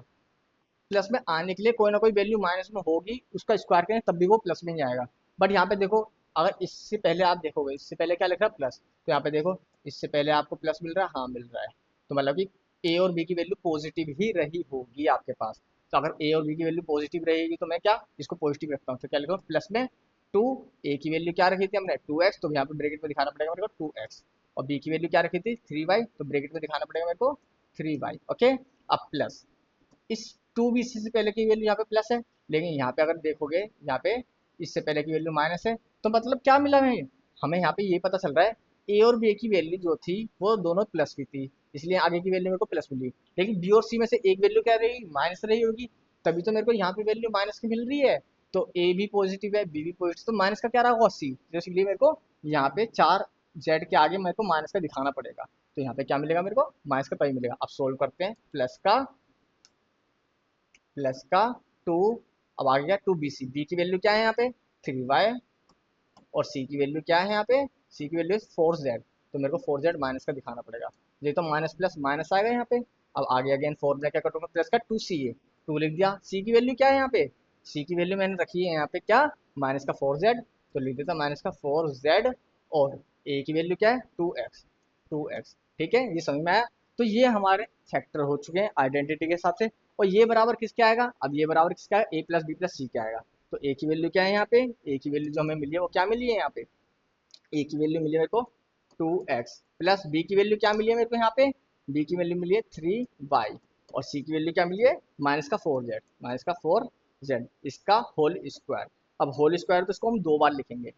प्लस में आने के लिए कोई ना कोई वैल्यू माइनस में होगी, उसका स्क्वायर करें तब भी वो प्लस में ही आएगा। बट यहाँ पे देखो, अगर इससे पहले आप देखोगे, इससे पहले क्या लिख रहा है, प्लस, तो यहाँ पे देखो इससे पहले आपको प्लस मिल रहा है, हाँ मिल रहा है, तो मतलब कि ए और बी की वैल्यू पॉजिटिव ही रही होगी आपके पास। तो अगर ए और बी की वैल्यू पॉजिटिव रहेगी तो मैं क्या इसको पॉजिटिव रखता हूँ, तो क्या लिखूँ, प्लस में टू, ए की वैल्यू क्या रखी थी हमने 2x, तो यहाँ पे ब्रैकेट में दिखाना पड़ेगा मेरे को 2x, और बी की वैल्यू क्या रखी थी 3y, तो ब्रैकेट में दिखाना पड़ेगा मेरे को 3y। ओके, अब प्लस इस 2bc से पहले की वैल्यू यहाँ पे प्लस है, लेकिन यहाँ पे अगर देखोगे यहाँ पे इससे पहले की वैल्यू माइनस है, तो मतलब क्या मिला हमें, हमें यहाँ पे ये पता चल रहा है ए और बी की वैल्यू जो थी वो दोनों प्लस की थी, इसलिए आगे की वैल्यू मेरे को प्लस मिली। लेकिन बी और सी में से एक वैल्यू क्या रही, माइनस रही होगी, तभी तो मेरे को यहाँ पे वैल्यू माइनस की मिल रही है। तो ए भी पॉजिटिव है, बी भी पॉजिटिव, तो माइनस का क्या रहा होगा सी, तो इसलिए मेरे को यहाँ पे 4z के आगे मेरे को माइनस का दिखाना पड़ेगा। तो यहाँ पे क्या मिलेगा मेरे को, माइनस का तभी मिलेगा। अब सोल्व करते हैं, प्लस का 2, अब आ गया 2bc, बी की वैल्यू क्या है यहाँ पे 3y, और सी की वैल्यू क्या है यहाँ पे, सी की वैल्यू 4z, तो मेरे को 4z माइनस का दिखाना पड़ेगा। ये तो माइनस प्लस माइनस आएगा यहाँ पे। अब आगे अगेन 4 में क्या करूँगा, प्लस का 2ca, 2 लिख दिया। सी की वैल्यू क्या है यहाँ पे, सी की वैल्यू मैंने रखी है यहाँ पे क्या, माइनस का 4z, तो लिख देता माइनस का 4z, और ए की वैल्यू क्या है 2x। ठीक है, ये समझ में आया। तो ये हमारे फैक्टर हो चुके हैं आइडेंटिटी के हिसाब से। और ये बराबर किसके आएगा, अब ये बराबर किसका है, ए प्लस बी प्लस सी के आएगा। तो ए की वैल्यू क्या है यहाँ पे, ए की वैल्यू जो हमें मिली है वो क्या मिली है यहाँ पे, ए की वैल्यू मिली है मेरे को 2x, प्लस बी की वैल्यू क्या मिली है मेरे को यहाँ पे, बी की वैल्यू मिली है 3y, और सी की वैल्यू क्या मिली है माइनस का 4z, इसका होल स्क्वायर। अब होल स्क्वायर तो इसको हम दो बार लिखेंगे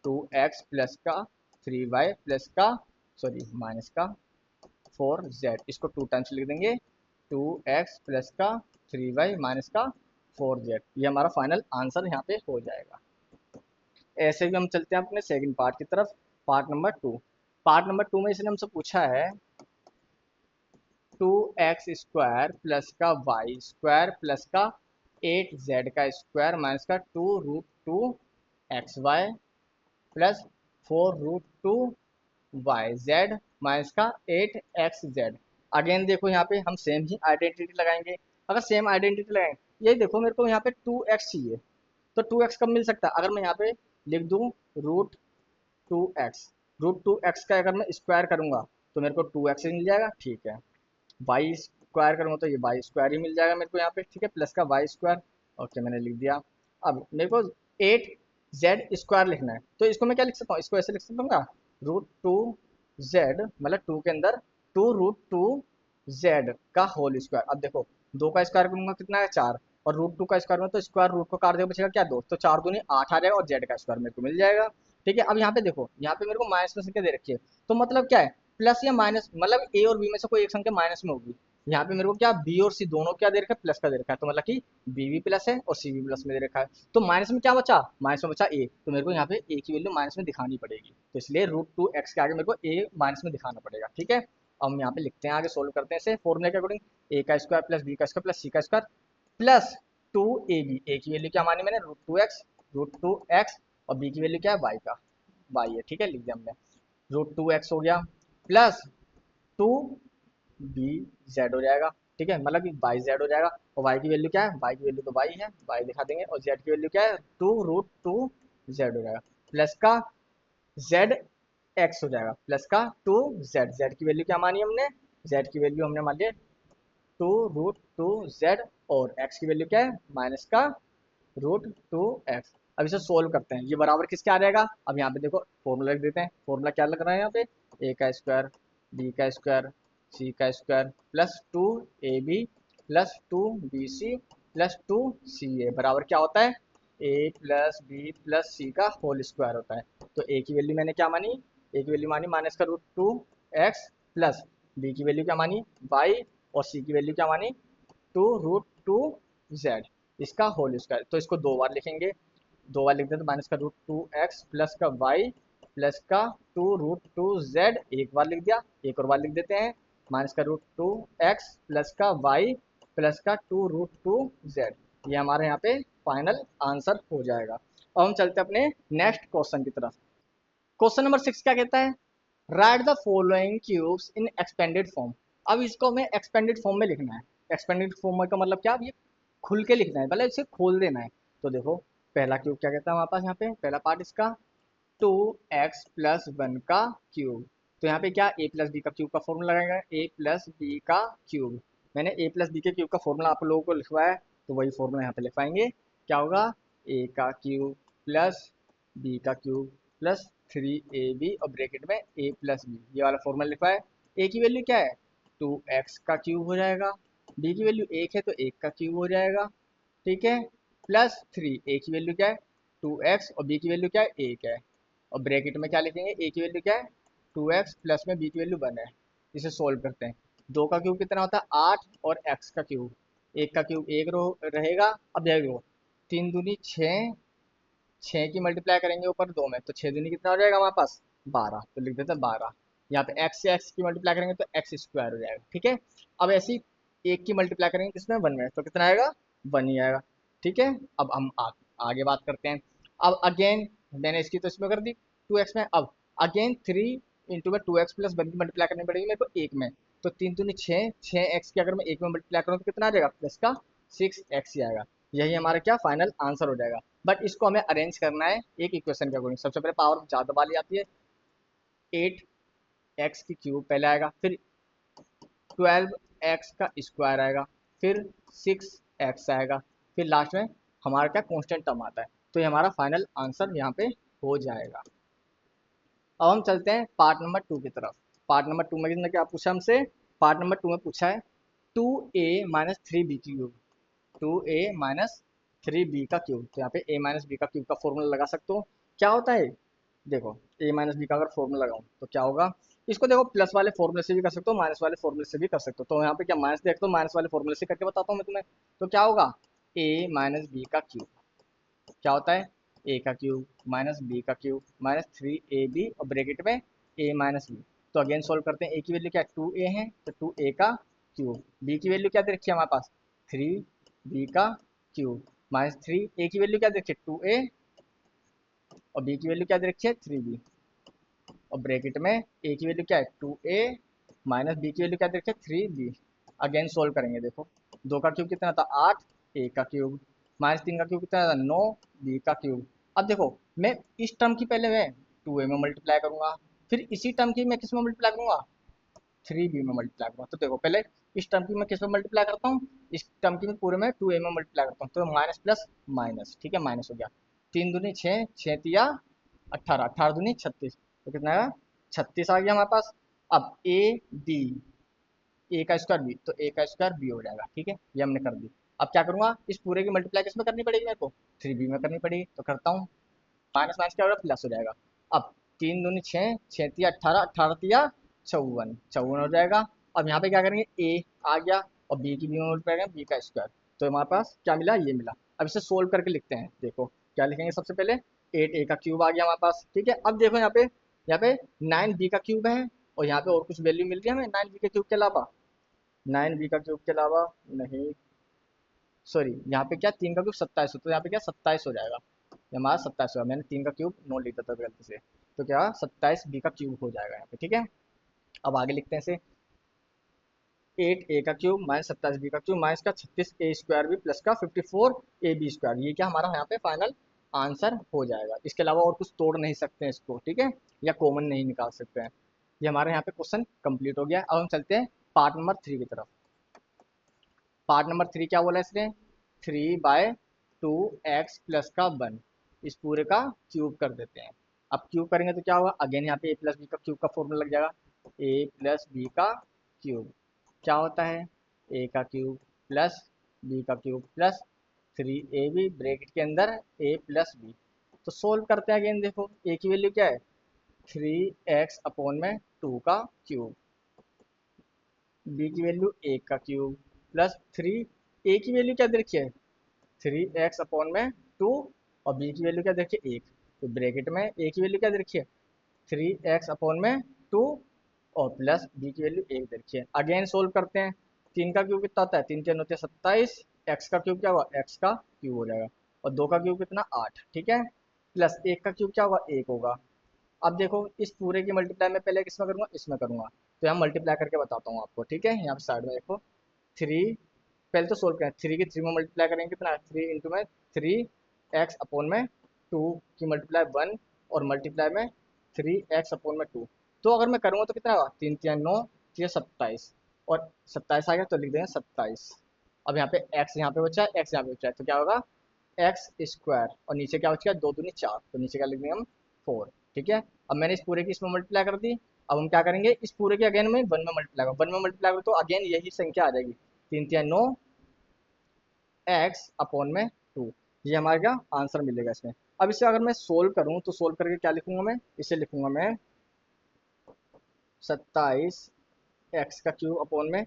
2x प्लस का 3y प्लस का सॉरी माइनस का 4z, इसको 2 टाइम्स लिख देंगे 2x प्लस का 3y माइनस का 4z, ये हमारा फाइनल आंसर यहाँ पे हो जाएगा। ऐसे भी हम चलते हैं अपने सेकंड पार्ट की तरफ, पार्ट नंबर 2 में इसने हमसे पूछा है 2x² प्लस का y² प्लस का 8z का स्क्वायर माइनस का 2√2xy प्लस 4√2yz माइनस का 8xz। अगेन देखो यहाँ पे हम सेम ही आइडेंटिटी लगाएंगे। अगर सेम आइडेंटिटी लगाएंगे, यही देखो मेरे को यहाँ पे 2x चाहिए, तो 2x कब मिल सकता है, अगर मैं यहाँ पे लिख दूँ रूट टू एक्स का अगर मैं स्क्वायर करूंगा तो मेरे को 2x ही मिल जाएगा। ठीक है, वाई स्क्वायर करूँगा तो ये वाई स्क्वायर ही मिल जाएगा मेरे को यहाँ पे। ठीक है, प्लस का वाई स्क्वायर, ओके मैंने लिख दिया। अब मेरे को 8z² लिखना है, तो इसको मैं क्या लिख सकता हूँ, इसको ऐसे लिख सकता हूँ, √2z मतलब 2 के अंदर 2√2z का होल स्क्वायर। अब देखो 2 का स्क्वायर करूंगा कितना है 4, और √2 का स्क्वायर में तो स्क्वायर रूट को काट देगा, बचेगा क्या 2, तो 4 दूनी 8 आ जाएगा, और z का स्क्वायर मेरे को मिल जाएगा। ठीक है, अब यहाँ पे देखो, यहाँ पे मेरे को माइनस में संख्या दे रखी है, तो मतलब क्या है, प्लस या माइनस, मतलब ए और बी में से कोई एक संख्या माइनस में होगी। यहाँ पे मेरे को क्या बी और सी दोनों क्या दे रखा है, प्लस का दे रखा है, तो मतलब कि बी भी प्लस है और सी भी प्लस में दे रखा है। तो माइनस में क्या बचा, माइनस में बचा ए, तो मेरे को यहाँ पे ए की वैल्यू माइनस में दिखानी पड़ेगी, तो इसलिए √2x के आगे मेरे को ए माइनस में दिखाना पड़ेगा। ठीक है, अब हम यहाँ पे लिखते हैं, आगे सोल्व करते हैं इसे फॉर्मूले के अकॉर्डिंग, ए का स्क्वायर प्लस बी का स्क्वायर प्लस सी का स्क्वायर प्लस 2ab, ए की वैल्यू क्या मानी मैंने √2x, और बी की वैल्यू क्या है वाई है। ठीक है, लिख दिया हमने, √2x हो गया प्लस 2bz हो जाएगा। ठीक है, मतलब कि बाई जेड हो जाएगा, और y की वैल्यू क्या है, y की वैल्यू तो y है, y दिखा देंगे, और z की वैल्यू क्या है 2√2z हो जाएगा, प्लस का zx हो जाएगा, प्लस का 2z की वैल्यू क्या मानी हमने, z की वैल्यू हमने मान लिया 2√2z, और x की वैल्यू क्या है माइनस का √2x। अब इसे सोल्व करते हैं, ये बराबर किसके आ जाएगा, अब यहाँ पे देखो फॉर्मूला लिख देते हैं, फॉर्मूला क्या लग रहा है यहाँ पे, a का स्क्वायर b का स्क्वायर सी का square plus 2ab plus 2bc plus 2ca बराबर क्या होता है, a plus b plus c का होल स्क्वायर होता है। तो a की वैल्यू मैंने क्या मानी, a की वैल्यू मानी माइनस का √2x प्लस b की वैल्यू क्या मानी y, और c की वैल्यू क्या मानी 2√2z, इसका होल स्क्वायर। तो इसको दो बार लिखेंगे, दो बार लिख दें तो माइनस का √2x प्लस का y प्लस का 2√2z, एक बार लिख दिया, एक और बार लिख देते हैं, माइनस का √2x प्लस का y प्लस का 2√2z, ये हमारे यहाँ पे फाइनल आंसर हो जाएगा। अब हम चलते हैं अपने नेक्स्ट क्वेश्चन की तरफ। क्वेश्चन नंबर 6 क्या कहता है, right the following cubes in expanded form. अब इसको हमें एक्सपेंडेड फॉर्म में लिखना है। एक्सपेंडेड फॉर्म का मतलब क्या, अब ये खुल के लिखना है, मतलब इसे खोल देना है। तो देखो पहला क्यूब क्या कहता है हमारे पास, यहाँ पे पहला पार्ट इसका 2x+1 का क्यूब, तो यहाँ पे क्या a प्लस बी का क्यूब का फॉर्मूला लगाएंगे, a प्लस बी का क्यूब, मैंने a प्लस बी के क्यूब का फॉर्मूला आप लोगों को लिखवाया है, तो वही फॉर्मूला यहाँ पे लिखवाएंगे, क्या होगा a का क्यूब प्लस बी का क्यूब प्लस 3ab और ब्रैकेट में a प्लस बी, ये वाला फॉर्मूला लिखा है। a की वैल्यू क्या है 2x का क्यूब हो जाएगा, b की वैल्यू 1 है तो 1 का क्यूब हो जाएगा, ठीक है, प्लस 3, a की वैल्यू क्या है 2x और b की वैल्यू क्या है 1 है, और ब्रैकेट में क्या लिखेंगे a की वैल्यू क्या है 2x प्लस में b की वैल्यू 1 है। इसे सोल्व करते हैं। 2 का क्यूब कितना होता है 8 और x का क्यूब, 1 का क्यूब 1 रहेगा। अब देखो 3 दूनी 6, 6 की मल्टीप्लाई करेंगे ऊपर 2 में तो 6 दूनी कितना हो जाएगा हमारे पास 12, तो लिख देते हैं 12। यहाँ पे x से x की मल्टीप्लाई करेंगे तो एक्स स्क्वायर हो जाएगा, ठीक है। अब ऐसे ही 1 की मल्टीप्लाई करेंगे किसमें 1 में तो कितना आएगा 1 ही आएगा, ठीक है। अब हम आगे बात करते हैं। अब अगेन मैंने इसकी तो इसमें कर दी 2x में, अब अगेन 3 इंटू में 2x प्लस 1 की मल्टीप्लाई करनी पड़ेगी मेरे को 1 में, तो 3 दूनी 6, 6x की अगर मैं 1 में मल्टीप्लाई करूँ तो कितना आ जाएगा प्लस का 6x ही आएगा। यही हमारा क्या फाइनल आंसर हो जाएगा। बट इसको हमें अरेंज करना है एक इक्वेशन के अकॉर्डिंग। सबसे पहले पावर ज़्यादा वाली आती है, 8x की क्यूब पहले आएगा, फिर 12x का स्क्वायर आएगा, फिर 6x आएगा, फिर लास्ट में हमारा क्या कांस्टेंट टर्म आता है। तो ये हमारा फाइनल आंसर यहाँ पे हो जाएगा। अब हम चलते हैं पार्ट नंबर 2 की तरफ। पार्ट नंबर 2 में किसने क्या पूछा हमसे, पार्ट नंबर 2 में पूछा है 2a minus 3b cube, 2a minus 3b का क्यूब। तो यहाँ पे a माइनस बी का क्यूब का फॉर्मूला लगा सकते हो। क्या होता है देखो, a माइनस बी का अगर फॉर्मूला लगाऊं तो क्या होगा, इसको देखो प्लस वाले फॉर्मूले से भी कर सकते हो, माइनस वाले फॉर्मूले से भी कर सकते हो। तो यहाँ पे क्या माइनस देख दो, माइनस वाले फॉर्मूले से करके बताता हूँ मैं तुम्हें। तो क्या होगा a माइनस बी का क्यूब, क्या होता है a का क्यूब माइनस बी का क्यूब माइनस 3ab और ब्रैकेट में a माइनस बी। तो अगेन सोल्व करते हैं। a की वैल्यू क्या है 2a है तो 2a का क्यूब, b की वैल्यू क्या दे रखी है हमारे पास 3b का क्यूब माइनस 3a की वैल्यू क्या दे रखी है 2a और b की वैल्यू क्या दे रखी है 3b, और ब्रैकेट में a की वैल्यू क्या है 2a माइनस b की वैल्यू क्या दे रखी है 3b। अगेन सोल्व करेंगे। देखो 2 का क्यूब कितना था 8, a का क्यूब माइनस 3 का क्यूब कितना था 9, b का क्यूब। अब देखो मैं इस टर्म की पहले मैं 2a में मल्टीप्लाई करूंगा, फिर इसी टर्म की मैं किस में मल्टीप्लाई करूंगा 3b में मल्टीप्लाई करूंगा। तो देखो पहले इस टर्म की मैं किस में मल्टीप्लाई करता हूँ, इस टर्म की मैं पूरे में 2a में मल्टीप्लाई करता हूँ, तो माइनस प्लस माइनस, ठीक है, माइनस हो गया। 3 दूनी 6, 6 तिया 18, 18 दूनी 36, तो कितना आएगा 36 आ गया हमारे पास। अब ए बी, ए का स्क्वायर बी, तो ए का स्क्वायर बी हो जाएगा, ठीक है, ये हमने कर दी। अब क्या करूंगा, इस पूरे की मल्टीप्लाई किस में करनी पड़ेगी मेरे को 3b में करनी पड़ेगी, तो करता हूँ। माइनस माइनस क्या होगा प्लस हो जाएगा। अब 3 दूनी 6, 6 तिया 18, 18 तिया 54, 54 हो जाएगा। अब यहाँ पे क्या करेंगे ए आ गया और बी की बी में मल्टीप्लाई करेंगे बी का स्क्वायर, तो हमारे पास क्या मिला ये मिला। अब इसे सोल्व करके लिखते हैं। देखो क्या लिखेंगे सबसे पहले 8a का क्यूब आ गया हमारे पास, ठीक है। अब देखो यहाँ पे 9b का क्यूब है और यहाँ पे और कुछ वैल्यू मिल रही है हमें 9b के क्यूब के अलावा, 9b का क्यूब के अलावा नहीं, सॉरी यहाँ पे क्या 3 का क्यूब 27 हो, तो यहाँ पे क्या 27 हो जाएगा, ये हमारा 27 होगा। मैंने 3 का क्यूब 9 लिखा था गलती से, तो क्या 27b का क्यूब हो जाएगा यहाँ पे, ठीक है। अब आगे लिखते हैं इसे 8a का क्यूब माइनस 27b का क्यूब माइनस का 36a स्क्वायर भी प्लस का 54ab स्क्वायर, ये क्या हमारा यहाँ पे फाइनल आंसर हो जाएगा। इसके अलावा और कुछ तोड़ नहीं सकते हैं इसको, ठीक है, या कॉमन नहीं निकाल सकते हैं। ये हमारे यहाँ पे क्वेश्चन कंप्लीट हो गया। अब हम चलते हैं पार्ट नंबर 3 की तरफ। पार्ट नंबर 3 क्या बोला इसने 3/2x प्लस का 1, इस पूरे का क्यूब कर देते हैं। अब क्यूब करेंगे तो क्या होगा, अगेन यहाँ पे a प्लस बी का क्यूब का फॉर्मूला लग जाएगा, a प्लस बी का क्यूब क्या होता है a का क्यूब प्लस b का क्यूब प्लस 3ab ब्रैकेट के अंदर a प्लस बी। तो सोल्व करते हैं अगेन। देखो a की वैल्यू क्या है 3x अपॉन में 2 का क्यूब, b की वैल्यू 1 का क्यूब प्लस 3, a की वैल्यू क्या दे रखी है 3x अपॉन में 2 और b की वैल्यू क्या दे रखी है 1, तो ब्रैकेट में a की वैल्यू क्या दे रखी है 3x अपॉन में 2 और प्लस b की वैल्यू 1 दे रखी है। अगेन सोल्व करते हैं। 3 का क्यूब कितना होता है 3 3 होते हैं 27, x का क्यूब क्या हुआ x का क्यूब हो जाएगा, और 2 का क्यूब कितना 8, ठीक है, प्लस 1 का क्यूब क्या होगा 1 होगा। अब देखो इस पूरे की मल्टीप्लाई मैं पहले किसमें करूंगा इसमें करूंगा, तो यहाँ मल्टीप्लाई करके बताता हूँ आपको, ठीक है। यहाँ पे साइड में देखो 3, पहले तो सोल्व करें, 3 की 3 में मल्टीप्लाई करेंगे कितना 3 इंटू में 3x अपॉन में 2 की मल्टीप्लाई 1 और मल्टीप्लाई में 3x अपॉन में 2, तो अगर मैं करूँगा तो कितना होगा 3 3 9 3 27 और 27 आ गया तो लिख देंगे 27। अब यहाँ पे x यहाँ पे बचा है x यहाँ पे बचा है, तो क्या होगा एक्स स्क्वायर और नीचे क्या बच गया 2 दूनी 4, तो नीचे क्या लिख देंगे हम 4। ठीक है, अब मैंने इस पूरे की इसमें मल्टीप्लाई कर दी। अब हम क्या करेंगे, इस पूरे के अगेन में 1 में मल्टीप्लाई करो, 1 में मल्टीप्लाई करो तो अगेन यही संख्या आ जाएगी, 3 3 9 एक्स अपॉन में 2। ये हमारे क्या आंसर मिलेगा इसमें। अब इसे अगर मैं सोल्व करूं तो सोल्व करके क्या लिखूंगा मैं, इसे लिखूंगा मैं 27 एक्स का क्यूब अपॉन में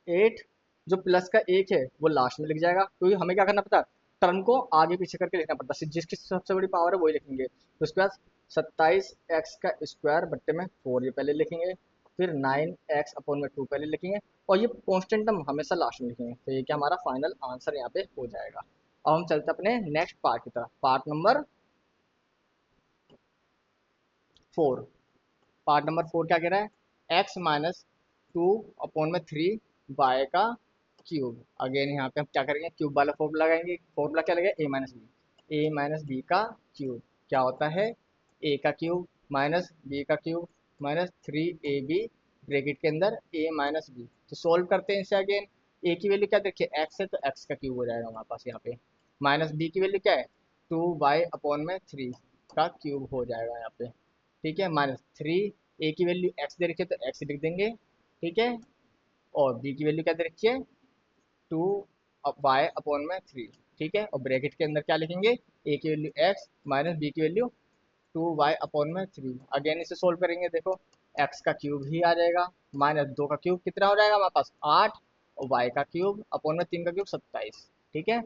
8। जो प्लस का एक है वो लास्ट में लिख जाएगा, क्योंकि हमें क्या करना पड़ता है, टर्म को आगे पीछे करके लिखना पड़ता है, जिसकी सबसे बड़ी पावर है वही लिखेंगे। तो उसके बाद 27 एक्स का स्क्वायर बट्टे में 4 ये पहले लिखेंगे, फिर 9 एक्स अपॉन में 2 पहले लिखेंगे, और ये कॉन्स्टेंट टर्म हमेशा लास्ट में लिखेंगे। तो ये क्या हमारा फाइनल आंसर यहाँ पे हो जाएगा। अब हम चलते हैं अपने नेक्स्ट पार्ट की तरफ, पार्ट नंबर 4। पार्ट नंबर 4 क्या कह रहा है, एक्स माइनस 2 अपॉन में 3 वाई का क्यूब। अगेन यहाँ पे हम क्या करेंगे, क्यूब वाला फॉर्मूला लगाएंगे। फॉर्मूला क्या लगेगा, ए माइनस बी का क्यूब क्या होता है, ए का क्यूब माइनस बी का क्यूब माइनस 3ab ब्रैकेट के अंदर ए माइनस बी। तो सोल्व करते हैं इसे अगेन। ए की वैल्यू क्या देखिए एक्स है, तो एक्स का क्यूब हो जाएगा हमारे पास यहाँ पे, माइनस बी की वैल्यू क्या है 2y अपॉन में 3 का क्यूब हो जाएगा यहाँ पे। ठीक है, माइनस 3, ए की वैल्यू एक्स दे रखी है तो एक्स लिख देंगे। ठीक है, और बी की वैल्यू क्या दे रखी है 2y अपॉन में 3। ठीक है, और ब्रैकेट के अंदर क्या लिखेंगे, ए की वैल्यू एक्स माइनस बी की वैल्यू 2y अपॉन में 3। अगेन इसे सोल्व करेंगे, देखो एक्स का क्यूब ही आ जाएगा, माइनस 2 का क्यूब कितना हो जाएगा हमारे पास 8, और वाई का क्यूब अपॉन में 3 का क्यूब 27। ठीक है,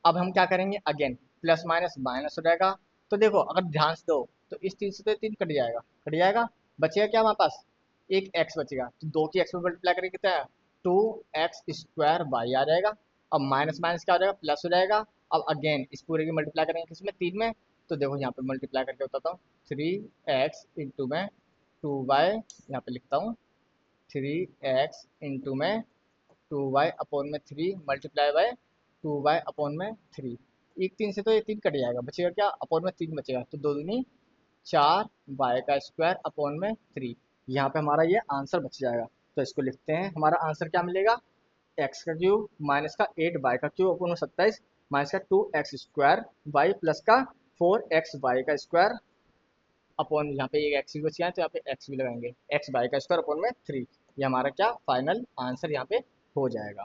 अब हम क्या करेंगे अगेन, प्लस माइनस माइनस हो जाएगा। तो देखो अगर ध्यान से दो तो इस 3 से तो 3 कट जाएगा, कट जाएगा, बचेगा क्या हमारे पास, एक एक्स बचेगा, तो 2 की एक्स में मल्टीप्लाई करेंगे कितना है 2x स्क्वायर वाई आ जाएगा। अब माइनस माइनस क्या हो जाएगा, प्लस हो जाएगा। अब अगेन इस पूरे की मल्टीप्लाई करेंगे किसमें 3 में, तो देखो यहाँ पे मल्टीप्लाई करके बताता हूँ, 3x इंटू में 2y, यहाँ पे लिखता हूँ 3x इंटू में 2y अपॉन में 3 मल्टीप्लाई बाय 2y अपॉन में 3। एक 3 से तो ये 3 कट जाएगा, बचेगा क्या अपॉन में 3 बचेगा, तो 2 दूनी 4 वाई का स्क्वायर अपॉन में 3। यहाँ पे हमारा ये आंसर बच जाएगा। तो इसको लिखते हैं, हमारा आंसर क्या मिलेगा, एक्स का क्यूब माइनस का 8 वाई का क्यूब अपॉन में 27 माइनस का 2x स्क्वायर वाई प्लस का 4x वाई का स्क्वायर अपॉन, यहाँ पे एक एक्स भी बच गया है तो यहाँ पे एक्स भी लगाएंगे, एक्स वाई का स्क्वायर अपॉन में 3। ये हमारा क्या फाइनल आंसर यहाँ पे हो जाएगा।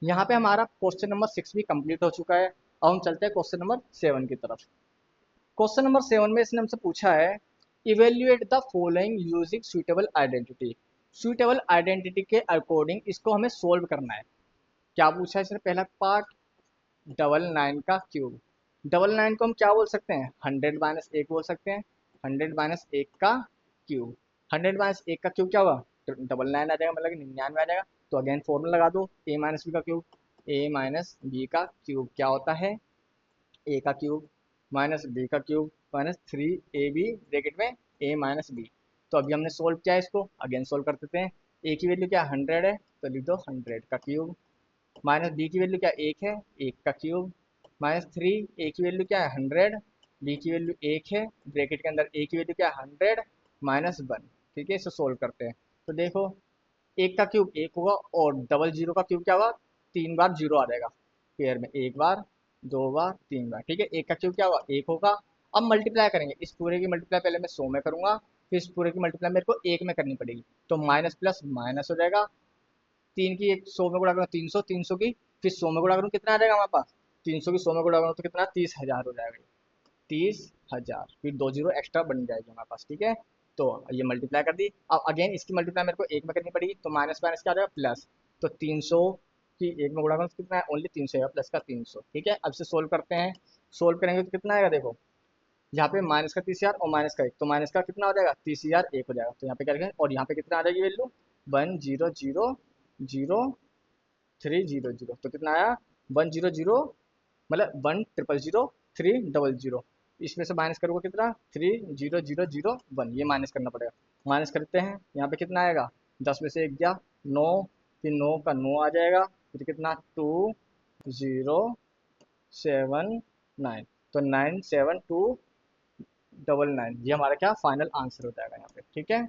यहाँ पे हमारा क्वेश्चन नंबर 6 भी कंप्लीट हो चुका है। अब हम चलते हैं क्वेश्चन नंबर 7 की तरफ। क्वेश्चन नंबर 7 में इसने हमसे पूछा है, evaluate the following using suitable identity. Suitable identity के अकॉर्डिंग इसको हमें सोल्व करना है। क्या पूछा है इसने, पहला पार्ट 99 का क्यूब। 99 को हम क्या बोल सकते हैं, 100 - 1 बोल सकते हैं, 100 - 1 का क्यूब। 100 - 1 का क्यूब क्या हुआ, 99 आ जाएगा, मतलब कि 99 आ जाएगा। तो अगेन फॉर्मूला लगा दो, ए माइनस बी का क्यूब, ए माइनस बी का क्यूब क्या होता है, ए का क्यूब माइनस बी का क्यूब माइनस 3ab ब्रैकेट में ए माइनस बी। तो अभी हमने सोल्व किया है इसको, अगेन सोल्व कर देते हैं। ए की वैल्यू क्या 100 है, तो लिख दो 100 का क्यूब, माइनस बी की वैल्यू क्या 1 है, 1 का क्यूब माइनस 3, ए की वैल्यू क्या है 100, बी की वैल्यू 1 है, ब्रैकेट के अंदर ए की वैल्यू क्या है 100 माइनस 1। ठीक है, इसे सोल्व करते हैं। तो देखो 1 का क्यूब 1 होगा, और डबल जीरो का क्यूब क्या होगा, 3 बार जीरो आ जाएगा पेयर में, 1 बार 2 बार 3 बार। ठीक है, 1 का क्यूब क्या होगा 1 होगा। अब मल्टीप्लाई करेंगे, इस पूरे की मल्टीप्लाई पहले मैं 100 में करूंगा, फिर इस पूरे की मल्टीप्लाई मेरे को 1 में करनी पड़ेगी, तो माइनस प्लस माइनस हो जाएगा। 3 की 100 में गुणा करूँ 300, 300 की फिर 100 में गुणा करूँ कितना आ जाएगा हमारे पास, 300 की 100 में गुणा करूँ तो कितना 30,000 हो जाएगा, 30,000, फिर 2 जीरो एक्स्ट्रा बन जाएगी हमारे पास। ठीक है, तो ये मल्टीप्लाई कर दी। अब अगेन इसकी मल्टीप्लाई मेरे को 1 में करनी पड़ेगी, तो माइनस माइनस क्या आ जाएगा प्लस, तो 300 की 1 में गुणा करूँ तो कितना है ओनली 300 आएगा, प्लस का 300। ठीक है, अब से सोल्व करते हैं, सोल्व करेंगे तो कितना आएगा, देखो यहाँ पे माइनस का 30,000 और माइनस का 1, तो माइनस का कितना हो जाएगा 30,000 1 हो जाएगा, तो यहाँ पे क्या लिखेंगे, और यहाँ पे कितना आ जाएगी वैल्यू 100,030, तो कितना आया 100, मतलब 100,003,000। इसमें से माइनस करोगे कितना 30001, ये माइनस करना पड़ेगा। माइनस करते हैं, यहाँ पे कितना आएगा, 10 में से 1 गया 9, फिर 9 का 9 आ जाएगा, फिर कितना 2079, तो 97299, ये हमारा क्या फाइनल आंसर हो जाएगा यहाँ पे। ठीक है,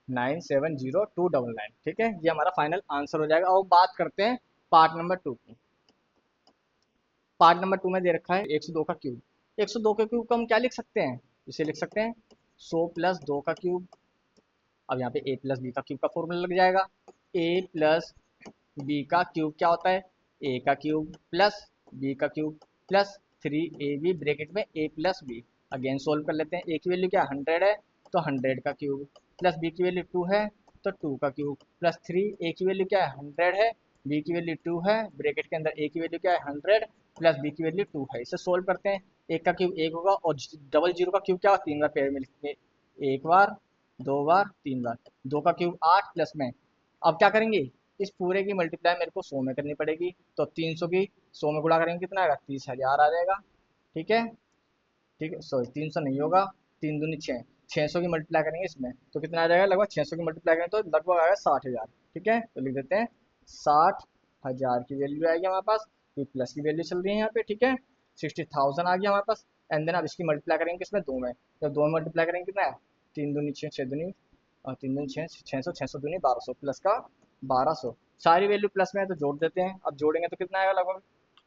97299। ठीक है, ये हमारा फाइनल आंसर हो जाएगा। और बात करते हैं पार्ट नंबर 2 की। पार्ट नंबर 2 में दे रखा है 102 का क्यूब। 102 के क्यूब को हम क्या लिख सकते हैं, इसे लिख सकते हैं 100 प्लस 2 का क्यूब। अब यहाँ पे a प्लस बी का क्यूब का फॉर्मूला लग जाएगा। a प्लस बी का क्यूब क्या होता है, a का क्यूब प्लस b का क्यूब प्लस 3ab ब्रैकेट में a plus b. Again solve कर लेते हैं। a की वैल्यू क्या 100 है तो 100 का क्यूब, प्लस b की वैल्यू 2 है तो 2 का क्यूब, प्लस 3। a की वैल्यू क्या है 100 है, b की वैल्यू 2 है, ब्रैकेट के अंदर a की वैल्यू क्या है 100 प्लस b की वैल्यू 2 है। इसे सोल्व करते हैं। एक का क्यूब एक होगा और डबल जीरो का क्यूब क्या होगा, 3 बार पेयर में लिखते, एक बार 2 बार 3 बार। 2 का क्यूब 8 प्लस में, अब क्या करेंगे, इस पूरे की मल्टीप्लाई मेरे को 100 में करनी पड़ेगी। तो 300 की 100 में गुणा करेंगे कितना आएगा, 30,000 आ जाएगा। ठीक है, ठीक है, सॉरी 300 नहीं होगा, 3 दूनी 6, 600 की मल्टीप्लाई करेंगे इसमें तो कितना आ जाएगा, लगभग 600 की मल्टीप्लाई करेंगे तो लगभग आएगा 60,000। ठीक है, तो लिख देते हैं 60,000 की वैल्यू आएगी हमारे पास, ये प्लस की वैल्यू चल रही है यहाँ पे। ठीक है, 60,000 आ गया हमारे पास। एंड देन अब इसकी मल्टीप्लाई करेंगे किसमें, 2 में। जब 2 में मल्टीप्लाई करेंगे कितना है, 3 दूनी 6, 6 दूनी और 3 दूनी 6, 600, 600 दूनी 1200, प्लस का 1200। सारी वैल्यू प्लस में है तो जोड़ देते हैं। अब जोड़ेंगे तो कितना आएगा लगभग,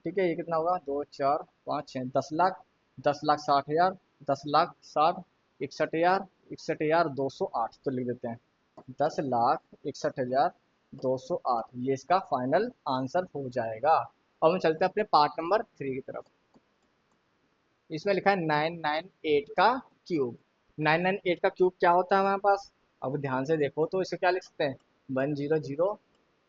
ठीक है, ये कितना होगा, 2 4 5 6, 10 लाख, 10,60,000, 10,60,, 61,000, 61,208। तो लिख देते हैं 10,61,208, ये इसका फाइनल आंसर हो जाएगा। अब हम चलते हैं अपने पार्ट नंबर 3 की तरफ। इसमें लिखा है 998 का क्यूब। 998 का क्यूब क्या होता है हमारे पास, अब ध्यान से देखो तो इसे क्या लिख सकते हैं, 100,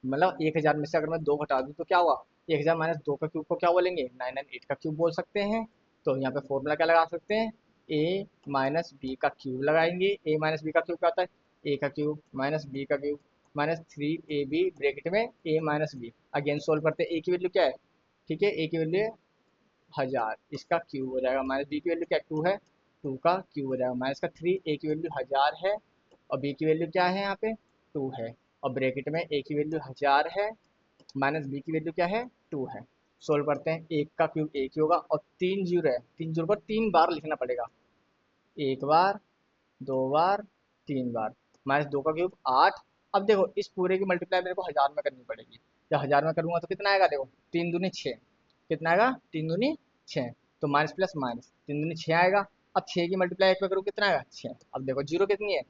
मतलब 1000 में से अगर मैं 2 घटा दूँ तो क्या हुआ, 1000 माइनस 2 का क्यूब को क्या बोलेंगे, 998 का क्यूब बोल सकते हैं। तो यहाँ पे फॉर्मूला क्या लगा सकते हैं, a माइनस बी का क्यूब लगाएंगे। a माइनस बी का क्यूब क्या होता है, a का क्यूब माइनस b का क्यूब माइनस 3ab ब्रैकेट में a minus b. Again solve करते हैं, a की वैल्यू क्या है, ठीक है, a की वैल्यू 1000, इसका क्यूब हो जाएगा, माइनस बी की वैल्यू क्या 2 है, 2 का क्यूब हो जाएगा, माइनस का 3, a की वैल्यू 1000 है और b की वैल्यू क्या है यहाँ पे 2 है, और ब्रैकेट में a की वैल्यू 1000 है माइनस बी की वैल्यू क्या है 2 है। सोल्व करते हैं, एक का क्यूब एक ही होगा और 3 जीरो है, 3 जीरो को 3 बार लिखना पड़ेगा, एक बार 2 बार 3 बार, माइनस 2 का क्यूब 8। अब देखो इस पूरे की मल्टीप्लाई मेरे को 1000 में करनी पड़ेगी। जब 1000 में करूंगा तो कितना आएगा, देखो 3 दूनी 6, कितना आएगा 3 दूनी 6, तो माइनस प्लस माइनस 3 दूनी 6 आएगा। अब 6 की मल्टीप्लाई 1 में करूँ कितना आएगा 6। अब देखो जीरो कितनी है,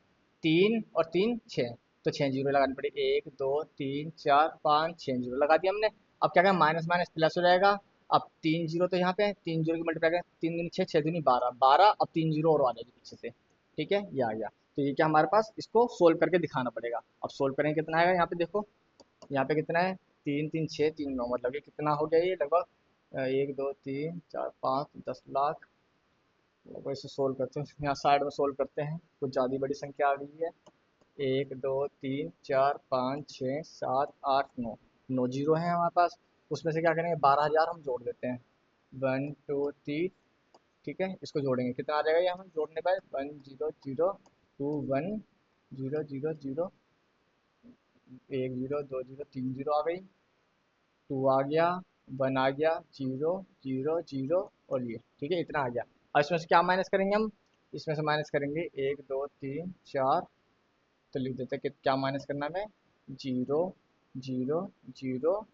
3 और 3 6, तो 6 जीरो लगानी पड़ेगी, 1 2 3 4 5 6 जीरो लगा दिया हमने। अब क्या करें, माइनस माइनस प्लस हो जाएगा। अब 3 जीरो तो यहाँ पे है, 3 जीरो की मल्टीप्लाई करें, 3 दूनी 6, 6 दूनी 12, 12, अब 3 जीरो और आ जाएगी पीछे से। ठीक है, ये आ गया। तो ये क्या हमारे पास, इसको सोल्व करके दिखाना पड़ेगा। अब सोल्व करेंगे कितना आएगा, यहाँ पे देखो, यहाँ पे कितना है, 3 3 6 3 9, मतलब ये कितना हो गया, ये लगभग 1 2 3 4 5 10 लाख। लगभग इसे सोल्व करते हैं, यहाँ साइड में सोल्व करते हैं, कुछ ज़्यादा बड़ी संख्या आ गई है। 1 2 3 4 5 6 7 8 9, 9 जीरो है हमारे पास। उसमें से क्या करेंगे, 12,000 हम जोड़ देते हैं, 1 2 3। ठीक है, इसको जोड़ेंगे कितना आ जाएगा, ये हम जोड़ने पर 1 0 0 2 1 0 0 0, 1 0 2 0 3 जीरो आ गई, 2 आ गया, 1 आ गया, 0 0 0 और ये, ठीक है, इतना आ गया। अब इसमें से क्या माइनस करेंगे हम, इसमें से माइनस करेंगे 1 2 3 4, तो लिख देते हैं कि क्या माइनस करना है, 0 0 0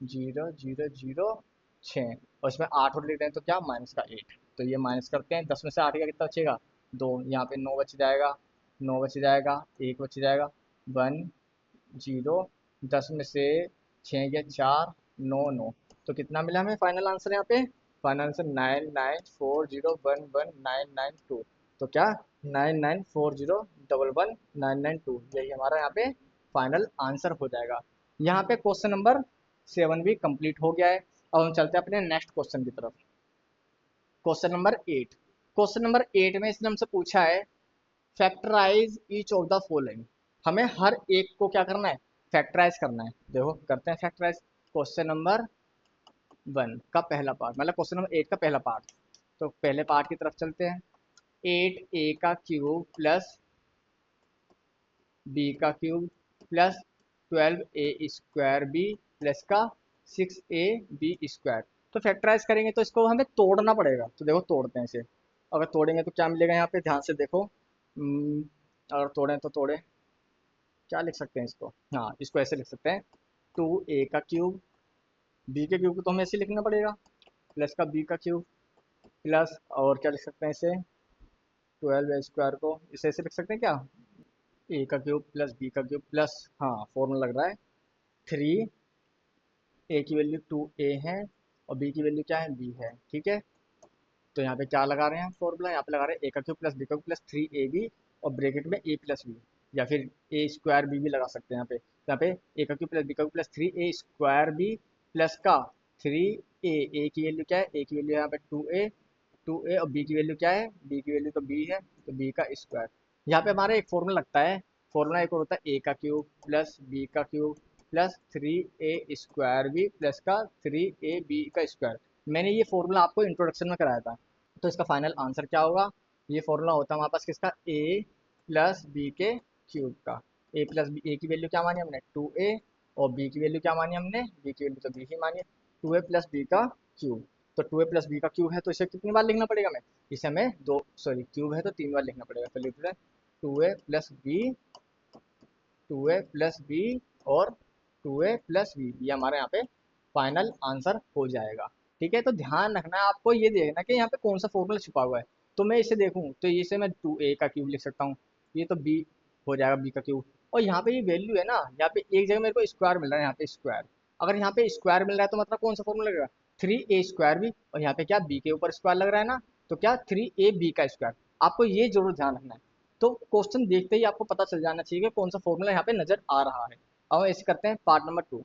0 0 0 6, और इसमें 8 और लिख दें तो क्या माइनस का 8। तो ये माइनस करते हैं, 10 में से 8 का कितना बचेगा 2, यहाँ पे 9 बच जाएगा, 9 बच जाएगा, 1 बच जाएगा, 1 0, 10 में से 6 गया 4, 9 9, तो कितना मिला हमें फाइनल आंसर, यहाँ पे फाइनल आंसर 9940119992। तो क्या 9940119992, यही हमारा यहाँ पे फाइनल आंसर हो जाएगा। यहाँ पे क्वेश्चन नंबर 7 भी कंप्लीट हो गया है। अब हम चलते हैं अपने नेक्स्ट क्वेश्चन की तरफ। क्वेश्चन नंबर 8, क्वेश्चन नंबर 8 में इसने हमसे पूछा है factorise each of the following. हमें हर एक को क्या करना है, फैक्टराइज करना है। देखो करते हैं फैक्टराइज। क्वेश्चन नंबर 1 का पहला पार्ट, मतलब क्वेश्चन नंबर 8 का पहला पार्ट। तो पहले पार्ट की तरफ चलते हैं। 8a का क्यूब प्लस b का cube plus 12a square b plus का 6ab स्क्वायर। तो फैक्टराइज करेंगे तो इसको हमें तोड़ना पड़ेगा। तो देखो तोड़ते हैं इसे, अगर तोड़ेंगे तो क्या मिलेगा, यहाँ पे ध्यान से देखो। अगर तोड़ें तो तोड़े, क्या लिख सकते हैं इसको, हाँ इसको ऐसे लिख सकते हैं 2a का क्यूब, b के क्यूब को तो हमें ऐसे लिखना पड़ेगा, प्लस का बी का क्यूब प्लस, और क्या लिख सकते हैं इसे, 12 a² को इसे ऐसे लिख सकते हैं क्या, ए का क्यूब प्लस बी का क्यूब प्लस, हाँ फॉर्मूला लग रहा है, 3, ए की वैल्यू 2a है और बी की वैल्यू क्या है, b है, ठीक है। तो यहाँ पे क्या लगा रहे हैं हम फॉर्मूला, यहाँ पे लगा रहे हैं ए का क्यूब प्लस बी का क्यूब प्लस 3ab और ब्रैकेट में a प्लस बी, या फिर a² b भी लगा सकते हैं यहाँ पे। यहाँ पे ए का क्यूब प्लस बी का cube plus 3a² b plus का 3a, ए की वैल्यू क्या है, ए की वैल्यू यहाँ पे 2a और बी की वैल्यू क्या है, बी की वैल्यू तो b है, तो b का स्क्वायर। यहाँ पे हमारा एक फॉर्मूला लगता है, फॉर्मूला एक और होता है ए का क्यूब प्लस बी का cube plus 3a² b plus का 3ab का स्क्वायर। मैंने ये फॉर्मूला आपको इंट्रोडक्शन में कराया था। तो इसका फाइनल आंसर क्या होगा, ये फॉर्मूला होता है हमारे पास किसका, ए प्लस बी के क्यूब का। ए प्लस बी, ए की वैल्यू क्या मानी हमने, 2a, और बी की वैल्यू क्या मानी हमने, बी की वैल्यू तो बी ही मानी है, 2a प्लस बी का क्यूब। तो 2a प्लस बी का क्यूब है तो इसे कितनी बार लिखना पड़ेगा, मैं इसे हमें दो, सॉरी क्यूब है तो 3 बार लिखना पड़ेगा, तो लिख रहे 2a plus B, 2a plus b और 2a प्लस बी, ये हमारे यहाँ पे फाइनल आंसर हो जाएगा। ठीक है, तो ध्यान रखना है आपको, ये देखना कि यहाँ पे कौन सा फॉर्मूला छुपा हुआ है। तो मैं इसे देखूँ तो इसे मैं 2a का क्यूब लिख सकता हूँ, ये तो b हो जाएगा, b का क्यूब। और यहाँ पे ये वैल्यू है ना, यहाँ पे एक जगह मेरे को स्क्वायर मिल रहा है, यहाँ पे स्क्वायर, अगर यहाँ पे स्क्वायर मिल रहा है तो मतलब कौन सा फॉर्मूला लगेगा, 3a² भी, और यहाँ पे क्या b के ऊपर स्क्वायर लग रहा है ना, तो क्या 3ab का स्क्वायर। आपको ये जरूर ध्यान रखना है। तो क्वेश्चन देखते ही आपको पता चल जाना चाहिए कि कौन सा फॉर्मूला यहाँ पे नजर आ रहा है। अब ऐसे करते हैं पार्ट नंबर 2।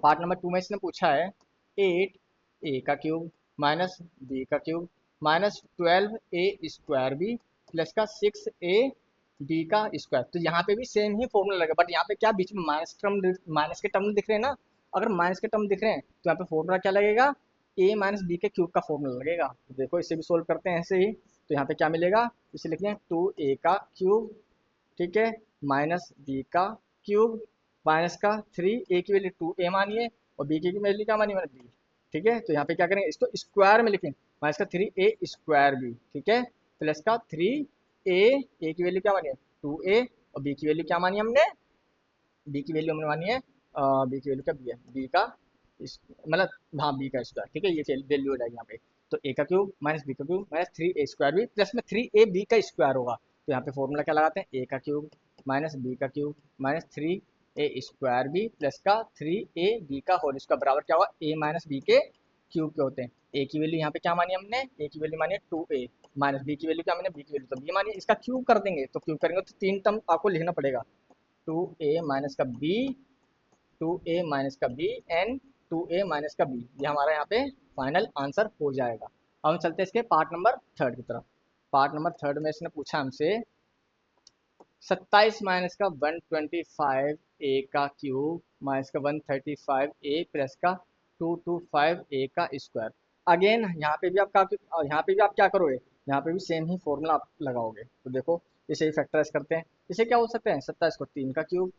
पार्ट नंबर 2 में इसने पूछा है 8a का क्यूब माइनस बी का cube minus 12a² b plus का 6ab का स्क्वायर। तो यहाँ पे भी सेम ही फॉर्मूला लगेगा, बट यहाँ पे क्या बीच में माइनस के टर्म दिख रहे हैं ना, अगर माइनस के टर्म दिख रहे हैं तो यहाँ पे फॉर्मूला क्या लगेगा, a माइनस बी के क्यूब का फॉर्मूला लगेगा। तो देखो इसे भी सोल्व करते हैं ऐसे ही। तो यहाँ पे क्या मिलेगा, इसे लिखते हैं 2a का क्यूब, ठीक है, माइनस बी का क्यूब माइनस का 3a की वैल्यू 2a मानिए और बी की वैल्यू क्या मानिए मैंने, b। ठीक है, तो यहाँ पे क्या करेंगे, इसको स्क्वायर में लिखें, माइनस का 3a² b, ठीक है, प्लस का 3a की वैल्यू क्या मानिए 2a और बी की वैल्यू क्या मानी हमने, बी की वैल्यू हमने मानी है, बी की वैल्यू क्या बी है, बी का मतलब हाँ बी का स्क्वायर, ठीक है, ये वैल्यू हो जाएगी यहाँ पे। तो ए का क्यूब माइनस बी का क्यूब माइनस 3a² भी प्लस में 3ab का स्क्वायर होगा। तो यहाँ पे फॉर्मूला क्या लगाते हैं, ए का क्यूब माइनस बी का क्यूब माइनस 3a² भी प्लस का 3ab का होल स्क्वायर बराबर क्या होगा, ए माइनस बी के क्यूब के होते हैं। ए की वैल्यू यहाँ पे क्या मानी हमने, ए की वैल्यू मानी है 2a माइनस बी की वैल्यू क्या मानी, बी की वैल्यू तो बी मानी, इसका क्यूब कर देंगे, तो क्यूब करेंगे तो 3 टर्म आपको लिखना पड़ेगा, 2a माइनस का b, 2a माइनस का b एंड 2a माइनस का b, ये हमारा यहाँ पे फाइनल आंसर हो जाएगा। अब हम चलते हैं इसके पार्ट नंबर 3 की तरफ। पार्ट नंबर 3 में इसने पूछा हमसे 27 माइनस का 125 ए का क्यूब माइनस का 135 ए प्लस का 225 ए का स्क्वायर। अगेन यहाँ पे भी आप क्या करोगे, यहाँ पे भी सेम ही फॉर्मूला आप लगाओगे। तो देखो इसे ही फैक्टराइज करते हैं, इसे क्या बोल सकते हैं, 27 को 3 का क्यूब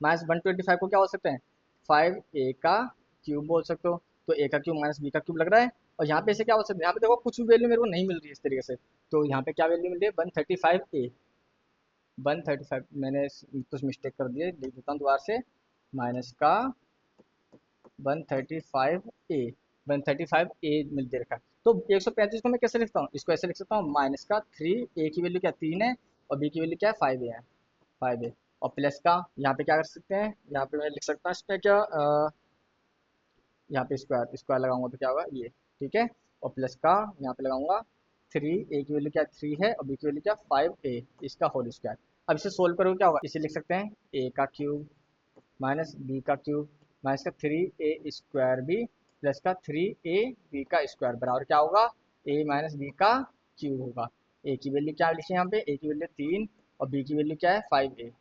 माइनस 125 को क्या बोल सकते हैं, 5a का क्यूब बोल सकते हो। तो a का क्यूब माइनस बी का क्यूब लग रहा है, और यहाँ पे इसे क्या बोल सकते हैं, यहाँ पे देखो कुछ भी वैल्यू मेरे को नहीं मिल रही है इस तरीके से। तो यहाँ पे क्या वैल्यू मिल रही है, 135a, 135, मैंने कुछ मिस्टेक कर दिए, लिख देता हूँ दोबारा से, माइनस का 135a, 135a मिल दे रखा है। तो 135 को मैं कैसे लिखता हूँ, इसको ऐसे लिख सकता हूँ, माइनस का 3a की वैल्यू क्या 3 है और b की वैल्यू क्या है 5a है, 5a और प्लस का यहाँ पे क्या कर सकते हैं, यहाँ पे मैं लिख सकता हूँ इसमें क्या, यहाँ पे स्क्वायर स्क्वायर लगाऊंगा तो क्या होगा ये, ठीक है, और प्लस का यहाँ पे लगाऊंगा 3a की वैल्यू क्या 3 है और b की वैल्यू क्या 5a, इसका होल स्क्वायर। अब इसे सोल्व करोगे क्या होगा, इसे लिख सकते हैं a का क्यूब माइनस बी का क्यूब माइनस का 3a² भी प्लस का 3ab का स्क्वायर बराबर क्या होगा, a माइनस बी का क्यूब होगा। a की वैल्यू क्या लिखी है यहाँ पे, a की वैल्यू 3 और b की वैल्यू क्या है 5a,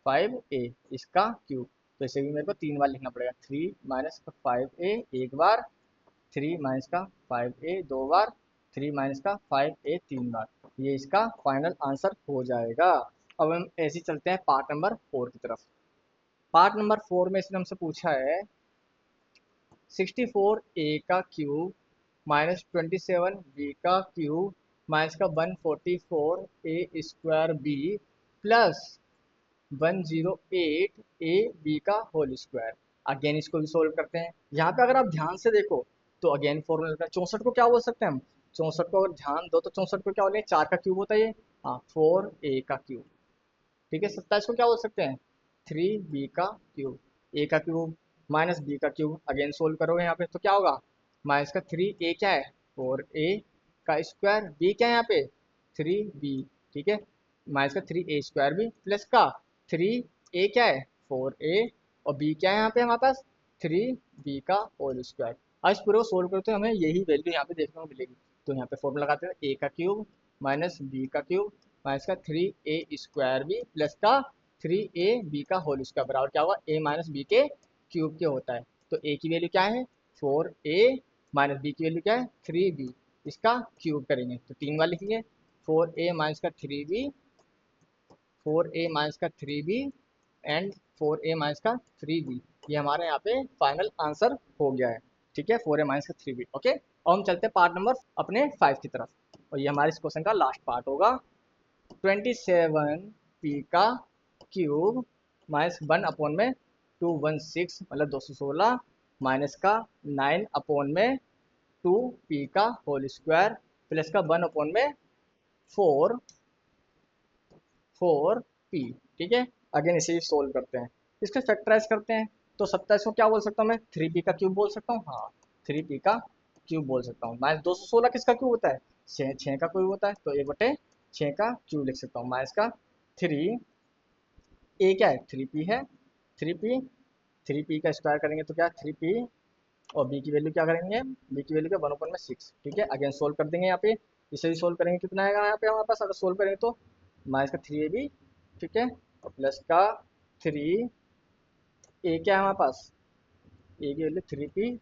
5a इसका क्यूब। तो इसे भी मेरे को 3 बार लिखना पड़ेगा, 3 माइनस का 5a एक बार, 3 माइनस का 5a 2 बार, 3 माइनस का 5a 3 बार, ये इसका फाइनल आंसर हो जाएगा। अब हम ऐसे ही चलते हैं पार्ट नंबर 4 की तरफ। पार्ट नंबर 4 में इसने हमसे पूछा है 64a का क्यूब माइनस 27b का क्यूब माइनस का 144a² b plus 108 a b का होल स्क्वायर। अगेन इसको भी सोल्व करते हैं। यहाँ पे अगर आप ध्यान से देखो तो अगेन फॉर्मूला 64 को क्या बोल सकते हैं हम, 64 को अगर ध्यान दो तो 64 को क्या बोलेंगे, 4 का क्यूब होता है ये, हाँ 4a का क्यूब। ठीक है, 27 को क्या बोल सकते हैं, 3b का क्यूब, a का क्यूब माइनस b का क्यूब, अगेन सोल्व करोगे यहाँ पे तो क्या होगा, माइनस का 3a क्या है 4a का स्क्वायर, b क्या है यहाँ पे 3b, ठीक है, माइनस का 3a स्क्वायर भी प्लस का 3a क्या है 4a, और b क्या है यहाँ पे हमारे पास 3b का होल स्क्वायर। अब इस पूरे को सोल्व करते हैं हमें यही वैल्यू यहाँ पे देखने को मिलेगी। तो यहाँ पे फॉर्मूला लगाते हैं a का क्यूब माइनस b का क्यूब माइनस का 3a स्क्वायर भी प्लस का 3ab का होल स्क्वायर बराबर क्या होगा, a माइनस बी के क्यूब के होता है। तो a की वैल्यू क्या है 4a माइनस b की वैल्यू क्या है 3b, इसका क्यूब करेंगे तो 3 बार लिखेंगे 4a माइनस का 3b, 4a माइनस का 3b एंड 4a माइनस का 3b, ये हमारे यहाँ पे फाइनल आंसर हो गया है। ठीक है, 4a माइनस का 3b। ओके, अब हम चलते हैं पार्ट नंबर अपने 5 की तरफ, और ये हमारे इस क्वेश्चन का लास्ट पार्ट होगा। 27p का क्यूब माइनस 1 में 216 मतलब 216 माइनस का 9 में 2p का होल स्क्वायर प्लस का 1 में 4p। ठीक है, अगेन इसे सोल्व करते हैं, इसका फैक्टराइज करते हैं। तो 27 को क्या बोल सकता हूँ मैं, 3p का क्यूब बोल सकता हूँ, हाँ 3p का क्यूब बोल सकता हूँ। माइनस 216 किसका क्यूब होता है, 6 का क्यूब होता है, तो 1/6 का क्यूब लिख सकता हूँ। माइनस का 3 a क्या है 3p है, 3p का स्क्वायर करेंगे तो क्या 3p, और b की वैल्यू क्या करेंगे, b की वैल्यू क्या 1/6। ठीक है, अगेन सोल्व कर देंगे यहाँ पे, इसे भी सोल्व करेंगे कितना आएगा यहाँ पे हमारे पास, अगर सोल्व करेंगे तो माइनस का 3ab, ठीक है, और प्लस का 3a क्या है हमारे पास, a की वैल्यू 3p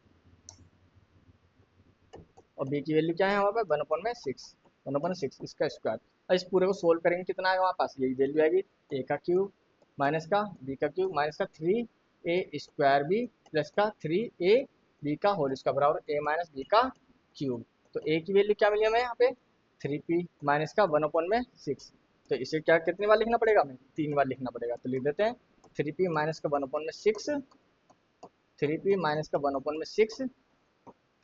और b की वैल्यू क्या है हमारे पास 1/6 इसका स्क्वायर। और इस पूरे को सोल्व करेंगे कितना आएगा हमारे पास, यही वैल्यू आएगी a का क्यूब माइनस का b का क्यूब माइनस का 3a स्क्वायर b प्लस का 3a b का होल स्क्वायर बराबर a माइनस b का क्यूब। तो a की वैल्यू क्या मिली हमें यहाँ पे 3p माइनस का 1/6, तो इसे क्या कितनी बार लिखना पड़ेगा हमें, 3 बार लिखना पड़ेगा। तो लिख देते हैं 3p माइनस का 1/6, 3p माइनस का 1/6,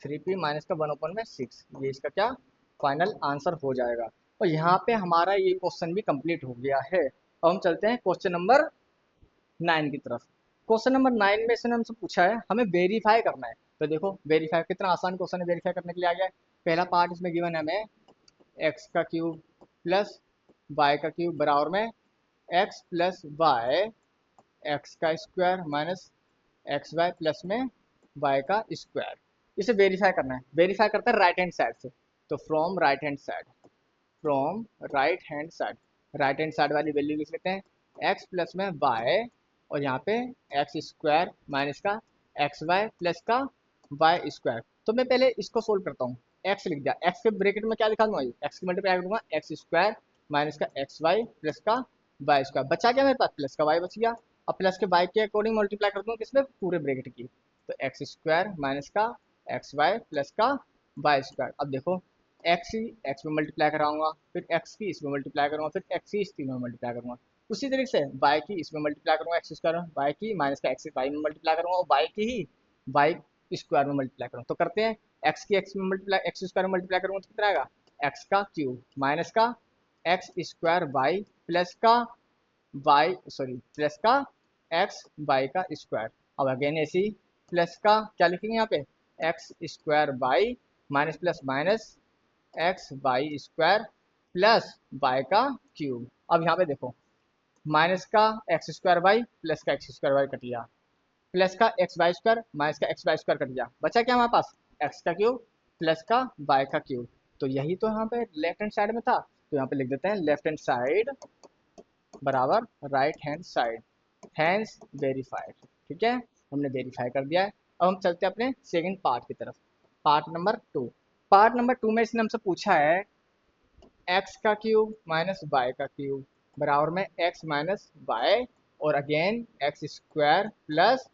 3p माइनस का 1/6, ये इसका क्या फाइनल आंसर हो जाएगा। और यहाँ पे हमारा ये क्वेश्चन भी कंप्लीट हो गया है। अब हम चलते हैं क्वेश्चन नंबर 9 की तरफ। क्वेश्चन नंबर 9 में इसने हमसे पूछा है हमें वेरीफाई करना है। तो देखो वेरीफाई कितना आसान क्वेश्चन है, वेरीफाई करने के लिए आ गया है। पहला पार्ट इसमें गिवन है हमें एक्स का क्यूब प्लस वाई का क्यूब बराबर में एक्स प्लस वाई एक्स का square minus x y plus में वाई का स्क्वायर। इसे वेरीफाई करना है, वेरीफाई करता है राइट हैंड साइड से। तो from right hand side, from right hand side, right hand side वाली वैल्यू लिख लेते हैं एक्स प्लस में वाई, और यहाँ पे एक्स स्क्वायर माइनस का एक्स वाई प्लस का वाई स्क्वायर। तो मैं पहले इसको सोल्व करता हूँ, एक्स लिख दिया, एक्स के ब्रैकेट में क्या लिखा दूंगा, एक्स की मल्टीप्लाई करूंगा एक्स स्क्वायर माइनस का एक्स वाई प्लस का वाई स्क्वायर, बचा क्या मेरे पास प्लस का वाई बच गया। अब प्लस के वाई के अकॉर्डिंग मल्टीप्लाई कर दूंगा किसमें, पूरे ब्रैकेट की। तो एक्स स्क्वायर माइनस का एक्स वाई प्लस का वाई स्क्वायर। अब देखो एक्स ही एक्स में मल्टीप्लाई कराऊंगा, फिर एक्स की इसमें मल्टीप्लाई करूंगा, फिर एक्स ही इस तीनों में मल्टीप्लाई करूंगा। उसी तरीके से वाई की इसमें मल्टीप्लाई करूंगा एक्स स्क्वायर में, वाई की माइनस का एक्स वाई में मल्टीप्लाई करूंगा, और वाई की ही वाई स्क्वायर में मल्टीप्लाई करूंगा। तो करते हैं एक्स की एक्स में मल्टीप्लाई, एक्स स्क्वायर में मल्टीप्लाई करूंगा तो कितना आएगा एक्स का क्यूब माइनस का एक्स स्क्वायर वाई प्लस का वाई सॉरी प्लस का एक्स वाई का स्क्वायर। अब अगेन ऐसे ही प्लस का क्या लिखेंगे यहाँ पे x square y minus plus minus x y square plus y का क्यूब। अब यहाँ पे देखो माइनस का एक्स स्क्वायर वाई प्लस का एक्स स्क्वायर वाई कट गया, प्लस का एक्स वाई स्क्वायर माइनस का एक्स वाई स्क्वायर कट गया, बचा क्या हमारे पास एक्स का क्यूब प्लस का वाई का क्यूब। तो यही तो यहाँ पे लेफ्ट हैंड साइड में था, तो यहाँ पे लिख देते हैं लेफ्ट हैंड साइड बराबर right hand side, hence verified. ठीक है, हमने वेरीफाई कर दिया है। अब हम चलते हैं अपने सेकंड पार्ट की तरफ, पार्ट नंबर 2। पार्ट नंबर 2 में इसने हमसे पूछा है एक्स का क्यूब माइनस वाई का क्यूब बराबर में एक्स माइनस वाई, और again x square plus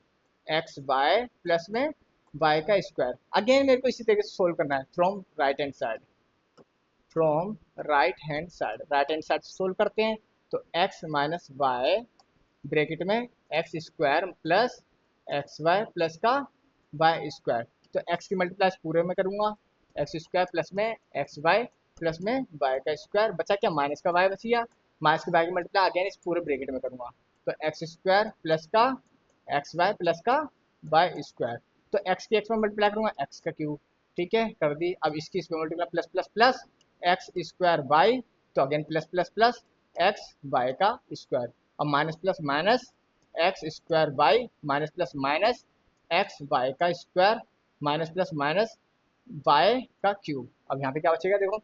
x y plus में वाई का स्क्वायर। अगेन मेरे को इसी तरीके से सोल्व करना है from right hand side, from right hand side, right hand side से सोल्व करते हैं। तो एक्स माइनस वाई ब्रैकेट में x square plus x y plus का वाई स्क्वायर। तो एक्स की मल्टीप्लाई पूरे में करूँगा, एक्स स्क्वायर प्लस में एक्स वाई प्लस में वाई का स्क्वायर, बचा क्या माइनस का वाई बच गया, माइनस के वाई की मल्टीप्लाई अगेन इस पूरे ब्रेकेट में करूँगा, तो एक्स स्क्वायर प्लस का एक्स वाई प्लस का वाई स्क्वायर, तो एक्स की एक्स में मल्टीप्लाई करूँगा एक्स का क्यूब, ठीक है कर दी। अब इसकी इसमें multiply plus plus plus x square y, तो again plus plus plus x y का स्क्वायर, अब minus plus minus x square y minus plus minus x y का square minus plus minus y का क्यूब। अब यहाँ पे क्या बचेगा देखो,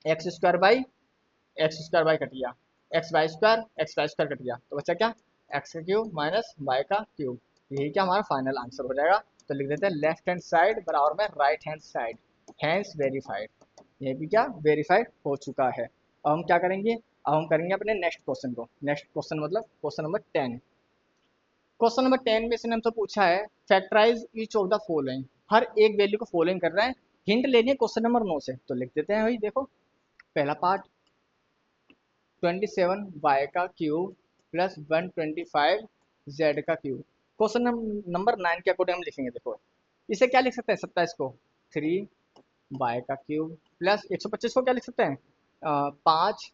एक्स स्क्वायर बाई कट गया, एक्स वाई स्क्वायर कट गया, तो बच्चा क्या एक्स का क्यूब माइनस वाई का क्यूब, यही क्या हमारा फाइनल आंसर हो जाएगा। तो लिख देते हैं लेफ्ट हैंड साइड बराबर में right hand side, hence verified, ये भी क्या वेरीफाइड हो चुका है। अब हम क्या करेंगे, अब हम करेंगे अपने नेक्स्ट क्वेश्चन को, नेक्स्ट क्वेश्चन मतलब क्वेश्चन नंबर 10। क्वेश्चन नंबर 10 में इसने हमसे पूछा है factorise each of the following, हर एक वैल्यू को फॉलोइंग कर रहा है, हिंट लेनी है क्वेश्चन नंबर 9 से, तो लिख देते हैं भाई देखो, पहला पार्ट 27 वाई का क्यूब प्लस 125 जेड का क्यूब। क्वेश्चन नंबर 9 के अकॉर्डिंग हम लिखेंगे, देखो इसे क्या लिख सकते हैं 27 को 3 वाई का क्यूब प्लस 125 को क्या लिख सकते हैं 5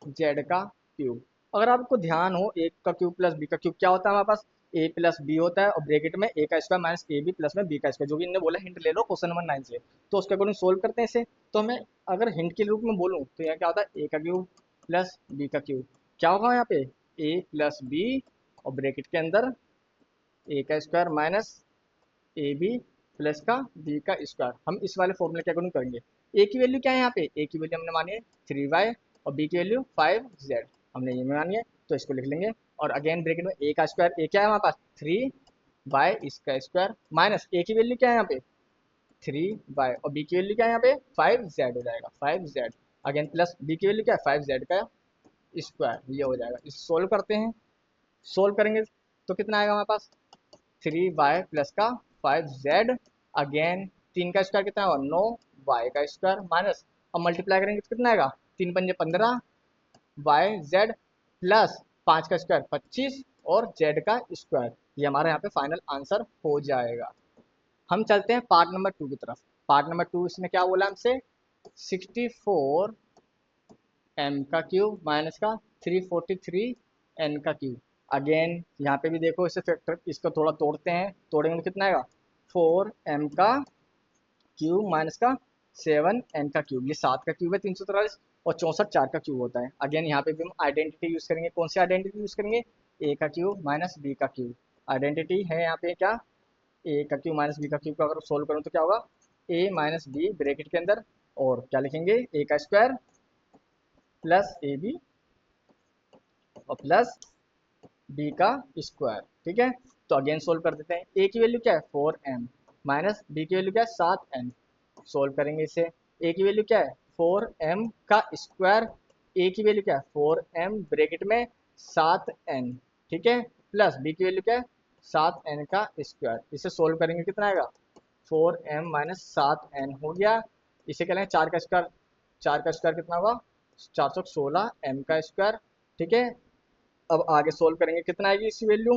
जेड का क्यूब। अगर आपको ध्यान हो ए का क्यूब प्लस बी का क्यूब क्या होता है हमारे पास, ए प्लस बी होता है और ब्रैकेट में ए का square minus a b plus में बी का स्क्वायर, जो कि इन्होंने बोला हिंट ले लो क्वेश्चन नंबर 9 से, तो उसके अकॉर्डिंग सोल्व करते हैं इसे। तो हमें अगर हिंट के रूप में बोलूँ तो यहाँ क्या होता है ए का क्यूब प्लस बी का क्यूब, क्या होगा यहाँ पे ए प्लस बी और ब्रैकेट के अंदर ए का square minus a b plus का बी का स्क्वायर। हम इस वाले फॉर्मूले के अकॉर्डिंग करेंगे। ए की वैल्यू क्या है यहाँ पे, ए की वैल्यू हमने मानी है 3y और बी की वैल्यू 5z, हमने ये मानी है तो इसको लिख लेंगे। और अगेन ब्रैकेट में ए का स्क्वायर, ए क्या है हमारे पास 3y इसका स्क्वायर माइनस ए की वैल्यू क्या है यहाँ पे 3y और बी की वैल्यू क्या है यहाँ पे 5z हो जाएगा 5z, अगेन प्लस बी की वैल्यू क्या है 5z का स्क्वायर, ये हो जाएगा। इसे सोल्व करते हैं, सोल्व करेंगे तो कितना आएगा हमारे पास 3y प्लस का 5z, अगेन 3 का स्क्वायर कितना होगा 9 y का स्क्वायर माइनस, अब मल्टीप्लाई करेंगे तो कितना आएगा 3 पंजे 15 वाई जेड प्लस 5 का स्क्वायर 25 और z का स्क्वायर, ये हमारा यहाँ पे फाइनल आंसर हो जाएगा। हम चलते हैं पार्ट नंबर 2 की तरफ। पार्ट नंबर 2 इसने क्या बोला हमसे 64 m का क्यूब माइनस का 343 n का क्यूब। अगेन यहाँ पे भी देखो इसे फैक्टर इसको थोड़ा तोड़ते हैं, तोड़ेंगे तो कितना आएगा 4m का क्यूब माइनस का 7n का क्यूब, ये 7 का क्यूब है 343 और 64 4 का क्यूब होता है। अगेन यहाँ पे भी हम आइडेंटिटी यूज करेंगे, कौन सी आइडेंटिटी यूज करेंगे a का क्यूब माइनस b का क्यूब। आइडेंटिटी है यहाँ पे क्या a का क्यूब माइनस b का क्यूब का अगर सोल्व करूँ तो क्या होगा a माइनस बी ब्रैकेट के अंदर और क्या लिखेंगे a का स्क्वायर प्लस ए बी और प्लस बी का स्क्वायर, ठीक है। तो अगेन सोल्व कर देते हैं, ए की वैल्यू क्या है 4m माइनस बी की वैल्यू क्या है 7n, सोल्व करेंगे इसे। ए की वैल्यू क्या है 4m का स्क्वायर, ए की वैल्यू क्या है 4m ब्रैकेट में 7n, ठीक है, प्लस बी की वैल्यू क्या है 7n का स्क्वायर, इसे सोल्व करेंगे कितना आएगा 4m माइनस 7n हो गया। इसे कह लेंगे 4 का स्क्वायर, 4 का स्क्वायर कितना होगा 416 m का स्क्वायर, ठीक है। अब आगे सोल्व करेंगे कितना आएगी इसकी वैल्यू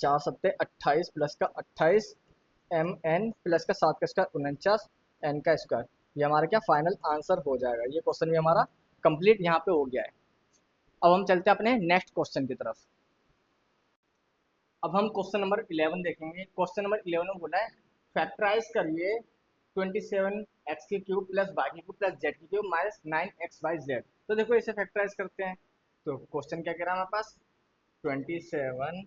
4 सत्ते 28 प्लस का 28 एम एन प्लस का 7 का स्क्वायर 49 एन का स्क्वायर, ये हमारा क्या फाइनल आंसर हो जाएगा। ये क्वेश्चन भी हमारा कंप्लीट यहाँ पे हो गया है। अब हम चलते हैं अपने नेक्स्ट क्वेश्चन की तरफ। अब हम क्वेश्चन नंबर 11 देखेंगे। क्वेश्चन नंबर 11 में बोला है फैक्टराइज करिए 27 एक्स की क्यूब प्लस वाई की क्यूब प्लस जेड की cube minus 9 x y z. तो देखो इसे फैक्टराइज करते हैं, तो क्वेश्चन क्या कह रहा है हमारे पास 27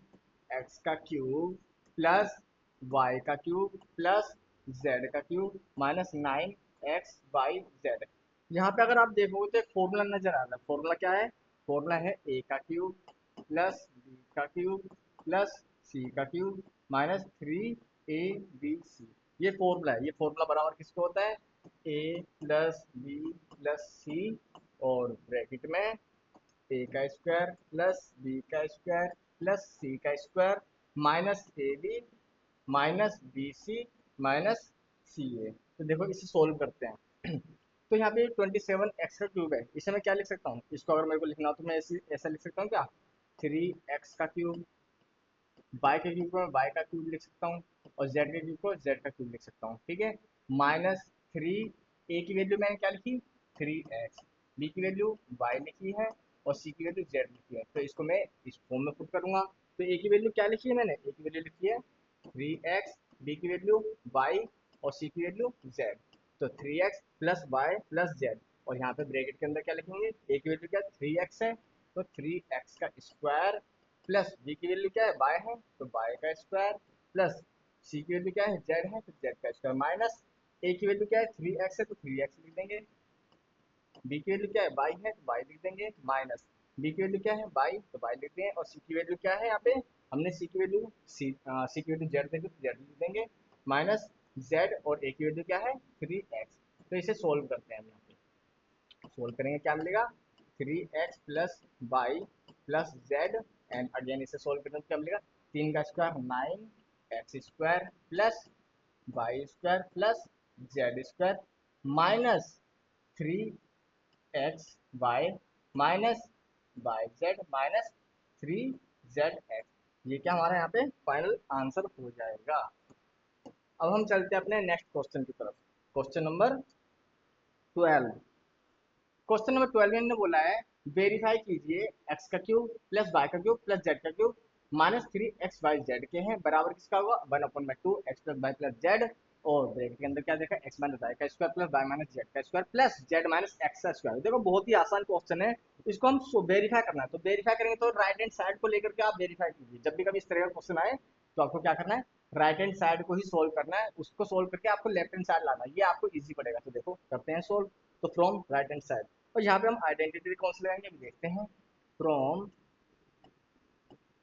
एक्स का क्यूब प्लस वाई का क्यूब प्लस जेड का cube minus 9 x y z. यहाँ पे अगर आप देखोगे तो एक फॉर्मूला नजर आ रहा है, फॉर्मूला क्या है फॉर्मूला है ए का क्यूब प्लस बी का क्यूब प्लस सी का क्यूब माइनस 3ab, ये फॉर्मूला है। ये फॉर्मूला बराबर किसको होता है a plus b plus c और ब्रैकेट में ए का स्क्वायर प्लस बी का स्क्वायर प्लस सी का square minus a b minus b c minus c a. तो देखो इसे सोल्व करते हैं तो यहाँ पे 27 एक्स का क्यूब है, इसे मैं क्या लिख सकता हूँ, इसको अगर मेरे को लिखना हो तो मैं ऐसा लिख सकता हूँ क्या 3x का क्यूब, वाई के क्यूब को मैं वाई का क्यूब लिख सकता हूँ और जेड के क्यूब को जेड का क्यूब लिख सकता हूँ, ठीक है। माइनस थ्री, ए की वैल्यू मैंने क्या लिखी, 3x, बी की वैल्यू y लिखी है और सी की वैल्यू z लिखी है, तो इसको मैं इस फॉर्म में पुट करूंगा। तो ए की वैल्यू क्या लिखी है मैंने, ए की वैल्यू लिखी है 3x, बी की वैल्यू y और सी की वैल्यू z। तो 3x plus y plus z, और यहाँ पे ब्रैकेट के अंदर क्या लिखेंगे, ए की वैल्यू क्या 3x है तो 3x का स्क्वायर, प्लस बी की वैल्यू क्या है y है तो y का स्क्वायर, प्लस सी की वैल्यू क्या है z है तो z का स्क्वायर, माइनस ए की वैल्यू क्या है 3x है तो 3x लिख देंगे, बी की वैल्यू क्या है y है तो y लिख देंगे, माइनस बी की वैल्यू क्या है y तो y लिख देंगे, और सी की वैल्यू क्या है यहाँ पे, हमने सी की वैल्यू सी की वैल्यू z देंगे तो z लिख देंगे, माइनस z और a की वैल्यू क्या है 3x। तो इसे सोल्व करते हैं हम, यहाँ पे सोल्व करेंगे क्या मिलेगा, 3x plus y plus z, and again इसे सोल्व करेंगे तो क्या मिलेगा, 3 का square 9x square plus y square plus z square minus 3x y minus y z minus 3z x। ये क्या हमारा यहाँ पे फाइनल आंसर हो जाएगा। अब हम चलते हैं अपने नेक्स्ट क्वेश्चन की तरफ। Question number 12। क्वेश्चन नंबर 12 में बोला है वेरीफाई कीजिए एक्स का क्यूब प्लस वाई का क्यूब प्लस जेड का क्यूब माइनस 3xy z के हैं बराबर किसका होगा, 1/2 x plus y plus z, और ब्रैकेट के अंदर क्या देखा, x माइनस वाई का square plus y minus z का square plus z minus x का स्क्वायर। देखो बहुत ही आसान क्वेश्चन है, इसको हम वेरीफाई करना है, तो वेरीफाई करेंगे तो राइट हैंड साइड को लेकर के आप वेरीफाई कीजिए। जब भी कभी इस तरह का क्वेश्चन आए तो आपको क्या करना है, राइट हैंड साइड को ही सोल्व करना है, उसको सोल्व करके आपको लेफ्ट हैंड साइड लाना है, ये आपको इजी पड़ेगा। तो देखो करते हैं सोल्व। तो फ्रॉम राइट हैंड साइड, और यहाँ पे हम आइडेंटिटी कौन सी लगाएंगे अभी देखते हैं। From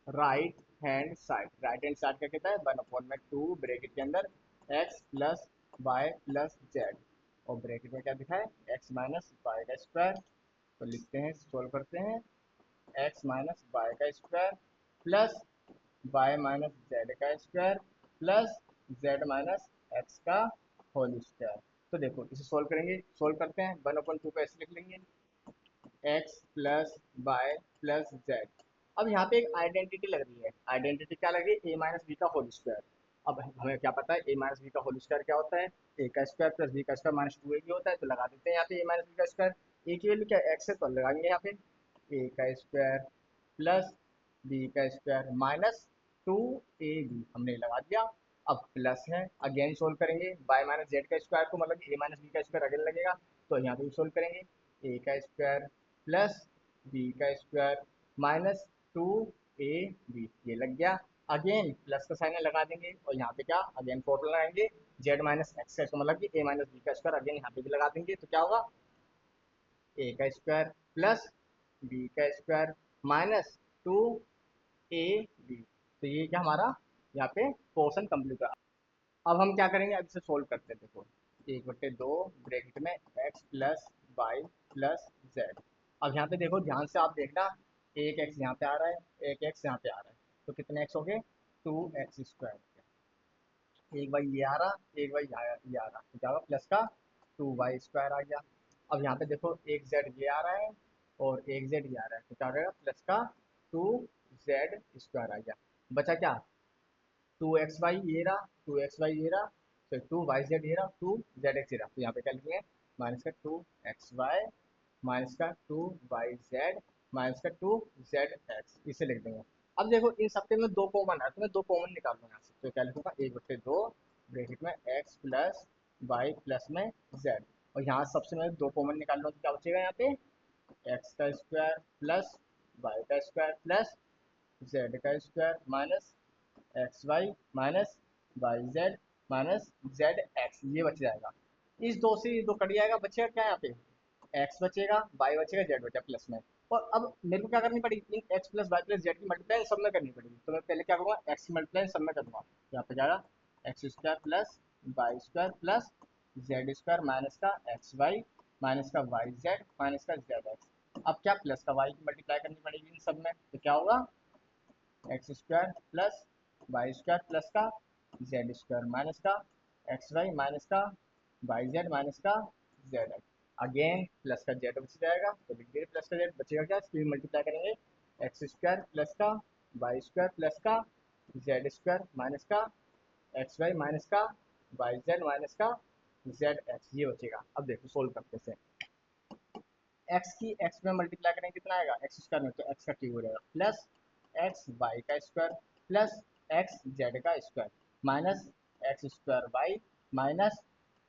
right hand side, right hand side का कहता है 1/2 ब्रैकेट के अंदर x plus y plus z, और ब्रैकेट में क्या दिखा है x माइनस वाई का स्क्वायर। तो लिखते हैं सोल्व करते हैं, x माइनस वाई का square plus y minus z का square plus z minus x का होल स्क्वायर। तो देखो इसे सोल्व करेंगे, सोल्व करते हैं 1/2 को ऐसे लिख लेंगे x plus y plus z. अब यहाँ पे एक आइडेंटिटी लग रही है, आइडेंटिटी क्या लग रही है, a माइनस बी का होल स्क्वायर। अब हमें क्या पता है a माइनस बी का होल स्क्वायर क्या होता है, a का स्क्वायर प्लस b का स्क्वायर माइनस 2ab होता है, तो लगा देते हैं यहाँ पे a माइनस बी का स्क्वायर। a की वैल्यू क्या है x है तो लगाएंगे यहाँ पे a का स्क्वायर प्लस b का स्क्वायर माइनस 2ab हमने लगा दिया। अब प्लस है, अगेन सोल्व करेंगे y माइनस जेड का स्क्वायर को, मतलब a माइनस बी का स्क्वायर अगेन लगेगा, तो यहाँ पे भी सोल्व करेंगे a का स्क्वायर प्लस बी का स्क्वायर माइनस 2ab, ये लग गया। अगेन प्लस का साइन लगा देंगे और यहाँ पे क्या अगेन फॉर्मूला लगाएंगे z माइनस एक्स का, मतलब कि a माइनस बी का स्क्वायर अगेन यहाँ पे भी लगा देंगे, तो क्या होगा a का स्क्वायर प्लस b का स्क्वायर माइनस 2ab। तो ये क्या हमारा यहाँ पे पोर्शन कंप्लीट हुआ। अब हम क्या करेंगे, अब इसे सोल्व करते हैं। देखो 1/2 ब्रैकेट में x plus y plus z. अब यहाँ पे देखो ध्यान से आप देखना, एक x यहाँ पे आ रहा है एक x यहाँ पे आ रहा है, तो कितने x हो गए 2x स्क्वायर। एक बार ये आ रहा एक बार ये आ रहा, तो क्या होगा प्लस का 2y स्क्वायर आ गया। अब यहाँ पे देखो एक z ये आ रहा है और एक z ये आ रहा है, तो क्या हो जाएगा प्लस का 2z स्क्वायर आ गया। बचा क्या 2xy ये रहा 2xy ये रहा, तो 2yz ये रहा 2zx ये रहा, तो यहाँ पे क्या लिखेंगे माइनस का 2xy माइनस का 2yz माइनस का 2zx, इसे लिख देंगे। अब देखो इन सबके में दो कॉमन है, तो मैं दो कॉमन निकाल लूंगा यहाँ से, तो क्या लिखूंगा 1/2 ब्रैकेट में x प्लस वाई प्लस में z, और यहाँ सबसे मैं दो कॉमन निकाल लूँ तो क्या बचेगा यहाँ पे x का स्क्वायर प्लस वाई का स्क्वायर प्लस z का square minus x y minus y z minus z x, ये बच जाएगा। इस दो से ये दो कट जाएगा, बचेगा क्या यहाँ पे एक्स बचेगा वाई बचेगा जेड बचेगा प्लस में। और अब मेरे को क्या करनी पड़ेगी, इन x plus y plus z की मल्टीप्लाई सब में करनी पड़ेगी, तो मैं पहले क्या करूँगा एक्स की मल्टीप्लाई सब में करूँगा, यहाँ पे जाएगा x square plus y square plus z square minus का एक्स वाई माइनस का वाई जेड माइनस का जेड एक्स। अब क्या प्लस का वाई की मल्टीप्लाई करनी पड़ेगी इन सब में, तो क्या होगा x square plus y square plus का जेड स्क्वायर माइनस का एक्स वाई माइनस का वाई जेड माइनस का जेड एक्स। अगेन प्लस का जेड बच जाएगा, तो लिख दीजिए प्लस का जेड बचेगा क्या, इसकी मल्टीप्लाई करेंगे एक्स स्क्वायर प्लस का वाई स्क्वायर प्लस का जेड स्क्वायर माइनस का एक्स वाई माइनस का वाई जेड माइनस का जेड एक्स, ये बचेगा। अब देखो सोल्व करते हैं। एक्स की एक्स में मल्टीप्लाई करेंगे कितना आएगा, एक्स स्क्वायर में, तो एक्स का क्यूब हो जाएगा, प्लस एक्स वाई का स्क्वायर प्लस एक्स जेड का square minus x square y minus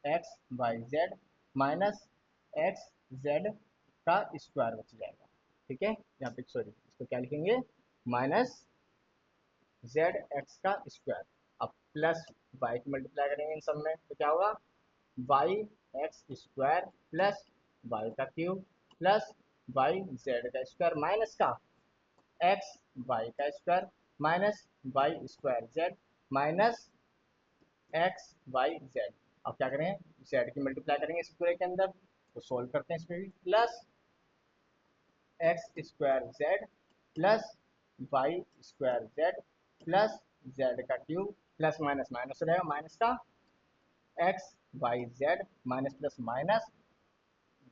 x y z minus x z का स्क्वायर बच जाएगा। ठीक है, यहाँ पे सॉरी इसको क्या लिखेंगे, माइनस जेड एक्स का स्क्वायर। अब प्लस वाई की मल्टीप्लाई करेंगे इन सब में तो क्या होगा, y x square plus y का क्यूब प्लस वाई जेड का स्क्वायर माइनस का एक्स वाई का square minus y square z minus x y z. अब क्या करें, जेड की मल्टीप्लाई करेंगे इस पूरे के अंदर, तो सोल्व करते हैं इसमें भी, plus x square z plus y square z plus z का क्यूब प्लस माइनस माइनस हो जाएगा, माइनस का x y z minus plus minus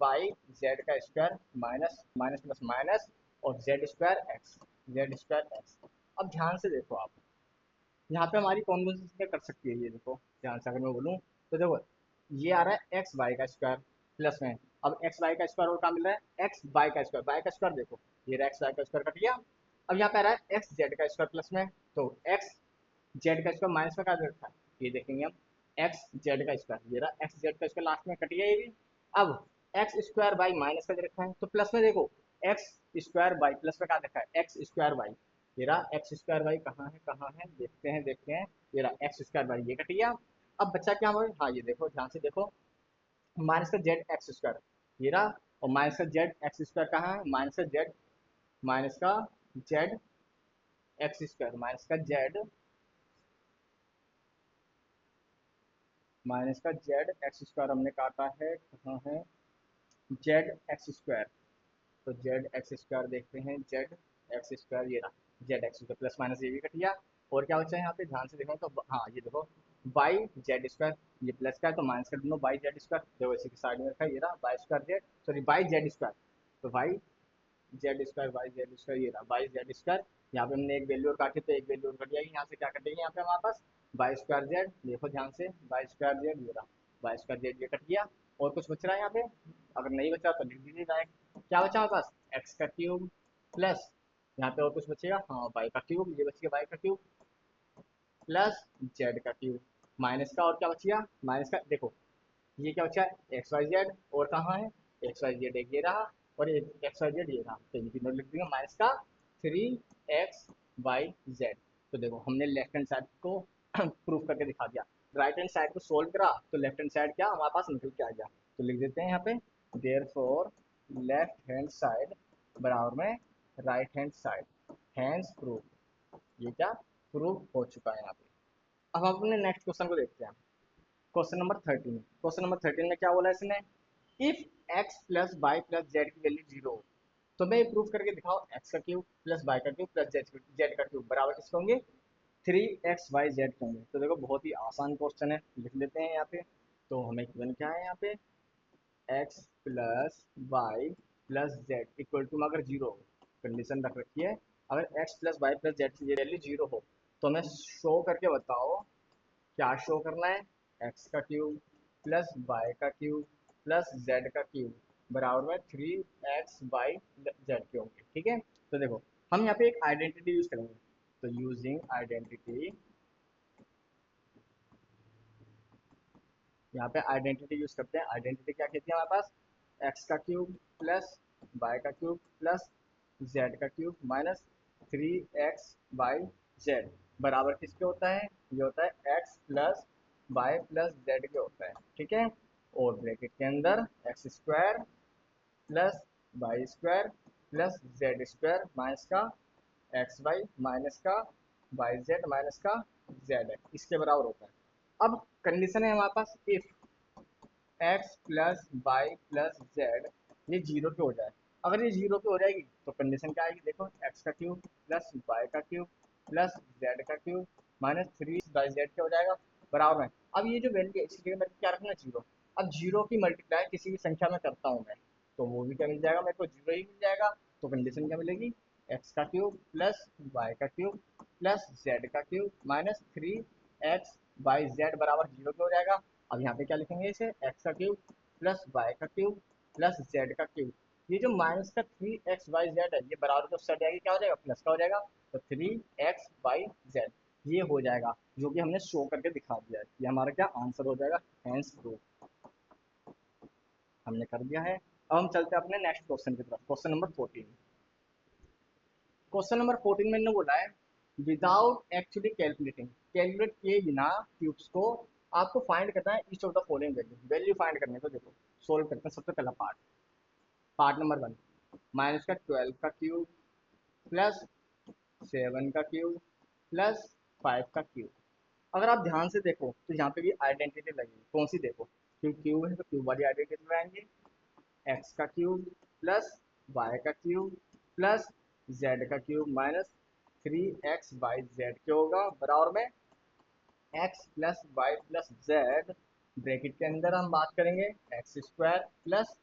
y z का square minus minus plus minus और जेड स्क्वायर एक्स। अब ध्यान से देखो आप, यहाँ पे हमारी कौन कौन सी चीजें कर सकती है, ये देखो ध्यान से अगर मैं बोलूँ तो देखो ये आ रहा है एक्स वाई का स्क्वायर प्लस में, अब एक्स वाई का स्क्वायर और क्या मिल रहा है, एक्स वाई का स्क्वायर, वाई का स्क्वायर देखो ये रहा एक्स वाई का स्क्वायर कट गया। अब यहाँ पे आ रहा है एक्स जेड का स्क्वायर प्लस में, तो एक्स जेड का स्क्वायर माइनस में क्या दे रखा है, ये देखेंगे हम एक्स जेड का स्क्वायर, ये रहा एक्स जेड का स्क्वायर लास्ट में कट गया ये भी। अब एक्स स्क्वायर बाई माइनस का दे रखा है, तो प्लस में देखो एक्स स्क्वायर बाई प्लस में क्या देखा है, एक्स स्क्वायर बाई, ये रहा एक्स स्क्वायर बाई, कहाँ है देखते हैं, ये रहा एक्स स्क्वायर बाई, ये कट गया। अब बच्चा क्या हमारे, हाँ ये देखो ध्यान से देखो, माइनस का जेड एक्स स्क्वायर, ये रहा, और माइनस का जेड एक्स स्क्वायर कहाँ है, माइनस का जेड एक्स स्क्वायर माइनस का जेड एक्स स्क्वायर हमने काटा है, कहाँ है, जेड एक्स स्क्वायर, तो जेड एक्स स्क्वायर देखते हैं, जेड एक्स स्क्वायर ये रहा Z x square plus minus ये भी कट गया। और क्या बचा है यहाँ पे, ध्यान से देखो तो हाँ ये देखो वाई जेड स्क्वायर, ये प्लस का है तो माइनस कर दूंगा, वाई जेड स्क्वायर देखो इसी की साइड में रखा है, ये रहा y square z, sorry y z square, तो वाई जेड स्क्वायर ये रहा वाई जेड स्क्वायर। यहाँ पे हमने एक वैल्यू और काटी तो एक वैल्यू और कट जाएगी, यहाँ से क्या कटेगी, यहाँ पे हमारे पास वाई स्क्वायर जेड, देखो ध्यान से वाई स्क्वायर जेड ये रहा वाई स्क्वायर जेड, ये कट गया। और कुछ बच रहा है यहाँ पे, अगर नहीं बचा तो लिख दीजिए डायरेक्ट, क्या बचा हमारे पास, एक्स का क्यूब प्लस, यहाँ पे और कुछ बचेगा, हाँ वाई का क्यूब, ये बच गया वाई का क्यूब प्लस जेड का क्यूब माइनस का, और क्या बच गया माइनस का, देखो ये क्या बचा है एक्स वाई जेड, और कहाँ है एक्स वाई जेड, एक ये रहा और एक एक्स वाई जेड ये रहा, तो ये तीनों लिख देंगे माइनस का 3 एक्स वाई जेड। तो देखो हमने लेफ्ट हैंड साइड को प्रूफ करके दिखा दिया, राइट हैंड साइड को सोल्व करा तो लेफ्ट हैंड साइड क्या हमारे पास निकल के आ गया, तो लिख देते हैं यहाँ पे देयरफॉर लेफ्ट हैंड साइड बराबर में right hand side, hands proof, ये क्या प्रूफ हो चुका है यहाँ पे। अब हम अपने नेक्स्ट क्वेश्चन को देखते हैं, क्वेश्चन नंबर 13 में क्या बोला है इसने, if x plus y plus z की वैल्यू 0 तो मैं प्रूव करके दिखाओ एक्स का क्यूब प्लस वाई का क्यूब प्लस जेड का क्यूब बराबर किसके होंगे, 3 एक्स वाई जेड के होंगे। तो देखो बहुत ही आसान क्वेश्चन है, लिख लेते हैं यहाँ पे। तो हमें गिवन क्या है यहाँ पे, x plus y plus z equal to अगर 0 कंडीशन रख रखी है, अगर x plus y plus z की वैल्यू 0 हो तो हमें शो करके बताओ क्या शो करना है, एक्स का क्यूब प्लस वाई का क्यूब प्लस जेड का क्यूब बराबर में 3 एक्स वाई जेड के होंगे। ठीक है, तो देखो हम यहाँ पे एक आइडेंटिटी यूज करेंगे, तो यूजिंग आइडेंटिटी, यहाँ पे आइडेंटिटी यूज करते हैं, आइडेंटिटी क्या कहती है हमारे पास, एक्स का क्यूब प्लस वाई का क्यूब प्लस जेड का cube minus 3 x y z बराबर किसके होता है, ये होता है x plus y plus z के होता है। ठीक है, और ब्रैकेट के अंदर x square plus y square plus z square minus का एक्स वाई माइनस का वाई जेड माइनस का जेड एक्स, इसके बराबर होता है। अब कंडीशन है हमारे पास if x plus y plus z ये 0 पे हो जाए, अगर ये 0 पे हो जाएगी तो कंडीशन क्या आएगी, देखो एक्स का क्यूब प्लस वाई का क्यूब प्लस जेड का क्यूब माइनस 3 बाई जेड क्या हो जाएगा बराबर में। अब ये जो वैल्यू है इसकी जगह मेरे को क्या रखना है, 0। अब 0 की मल्टीप्लाई किसी भी संख्या में करता हूँ मैं, तो वो भी क्या मिल जाएगा मेरे को, 0 ही मिल जाएगा। तो कंडीशन क्या मिलेगी, एक्स का क्यूब प्लस वाई का क्यूब प्लस जेड का क्यूब माइनस 3 बाई जेड बराबर 0 क्यों हो जाएगा। अब यहाँ पे क्या लिखेंगे इसे, एक्स का क्यूब प्लस वाई का क्यूब प्लस जेड का क्यूब। ये जो माइनस का 3xyz है ये बराबर तो सट जाएगी, क्या हो जाएगा, प्लस का हो जाएगा। तो 3xyz ये हो जाएगा, जो कि हमने शो करके दिखा दिया है। ये हमारा क्या आंसर हो जाएगा, हेंस प्रूफ हमने कर दिया है। अब हम चलते हैं अपने नेक्स्ट क्वेश्चन की तरफ, क्वेश्चन नंबर 14। क्वेश्चन नंबर 14 में इन्होंने बोला है विदाउट एक्चुअली कैलकुलेटिंग, कैलकुलेट किए बिना क्यूब्स को आपको फाइंड करना है each of the following value. Value find करने को देखो सोल्व करते हैं। सबसे पहला पार्ट, पार्ट नंबर 1, माइनस का 12 का क्यूब प्लस 7 का क्यूब प्लस 5 का क्यूब। अगर आप ध्यान से देखो तो यहाँ पे भी आइडेंटिटी लगेगी, कौन सी देखो, क्यूब क्यूब है तो क्यूब वाली आइडेंटिटी लगाएंगे। एक्स का क्यूब प्लस वाई का क्यूब प्लस जेड का क्यूब माइनस 3xyz क्या होगा बराबर में x plus y plus z, bracket के अंदर हम बात करेंगे x square plus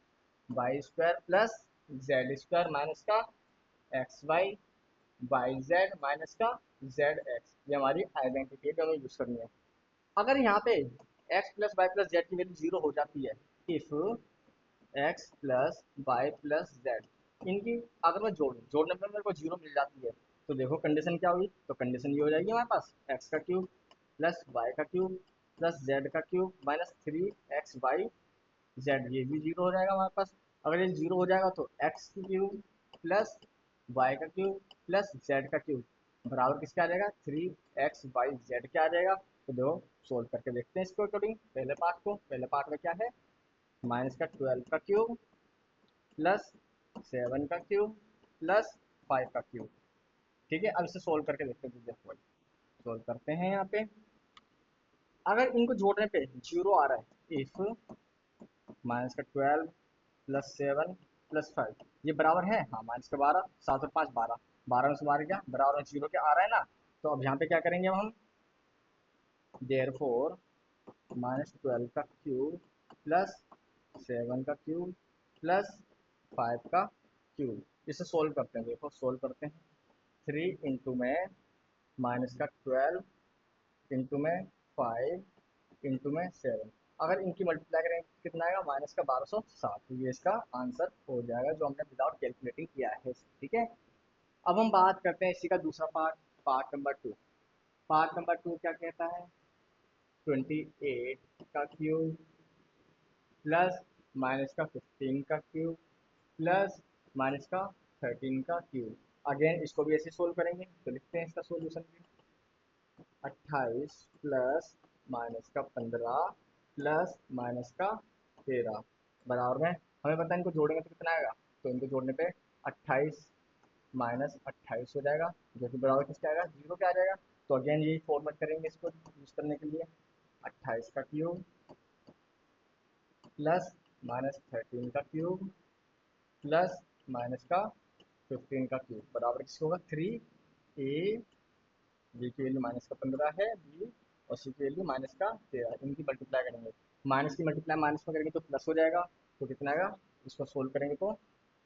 y square plus z square minus का एक्स वाई जेड माइनस का जेड एक्स। ये हमारी आइडेंटिटी है जो हमें यूज करनी है। अगर यहाँ पे x plus y plus z की वैल्यू 0 हो जाती है, if x plus y plus z, इनकी अगर मैं जोड़ने पर मेरे को 0 मिल जाती है, तो देखो कंडीशन क्या हुई, तो कंडीशन ये हो जाएगी हमारे पास एक्स का क्यूब प्लस वाई का क्यूब प्लस जेड का क्यूब माइनस 3xy जेड, ये भी 0 हो जाएगा हमारे पास। अगर ये 0 हो जाएगा तो एक्स की क्यूब प्लस वाई का क्यूब प्लस जेड का क्यूब बराबर किसका आ जाएगा, 3xyz क्या आ जाएगा। तो देखो सोल्व करके देखते हैं इसको अकॉर्डिंग पहले पार्ट को। पहले पार्ट में क्या है, माइनस का 12 का क्यूब प्लस 7 का क्यूब प्लस 5 का क्यूब। ठीक है, अब इसे सोल्व करके देखते हैं। देखो सोल्व करते हैं यहाँ पे, अगर इनको जोड़ने पे 0 आ रहा है, इफ माइनस का 12 प्लस 7 प्लस 5 ये बराबर है, हाँ माइनस का 12, 7 और 5 12, 12 में से 12 क्या बराबर में 0 के आ रहा है ना। तो अब यहाँ पे क्या करेंगे अब हम, देयर फोर माइनस 12 का क्यूब प्लस 7 का क्यूब प्लस 5 का क्यूब, इसे सोल्व करते हैं। देखो सोल्व करते हैं, 3 इंटू में माइनस का 12 इंटू में 5 इंटू में 7, अगर इनकी मल्टीप्लाई करेंगे तो कितना आएगा, माइनस का 1207। तो ये इसका आंसर हो जाएगा जो हमने विदाउट कैलकुलेटिंग किया है। ठीक है, अब हम बात करते हैं इसी का दूसरा part, part number 2। Part number 2 क्या कहता है, 28 का क्यूब प्लस माइनस का 15 का क्यूब प्लस माइनस का 13 का क्यूब। अगेन इसको भी ऐसे सोल्व करेंगे, तो लिखते हैं इसका सोल्यूशन भी, 28 प्लस माइनस का 15 प्लस माइनस का 13 बराबर में, हमें पता है इनको जोड़ेंगे तो कितना आएगा, तो इनको जोड़ने पे 28 माइनस 28 हो जाएगा, जो कि बराबर किसका आएगा, 0 क्या आ जाएगा। तो अगेन यही फॉर्मेट करेंगे इसको यूज करने के लिए, 28 का क्यूब प्लस माइनस 13 का क्यूब प्लस माइनस का 15 का क्यूब बराबर किसका होगा, 3a, बी की वैल्यू माइनस का 15 है बी, और सी की वैल्यू माइनस का 13, इनकी मल्टीप्लाई करेंगे, माइनस की मल्टीप्लाई माइनस में करेंगे तो प्लस हो जाएगा। तो कितना आएगा, इसको सोल्व करेंगे तो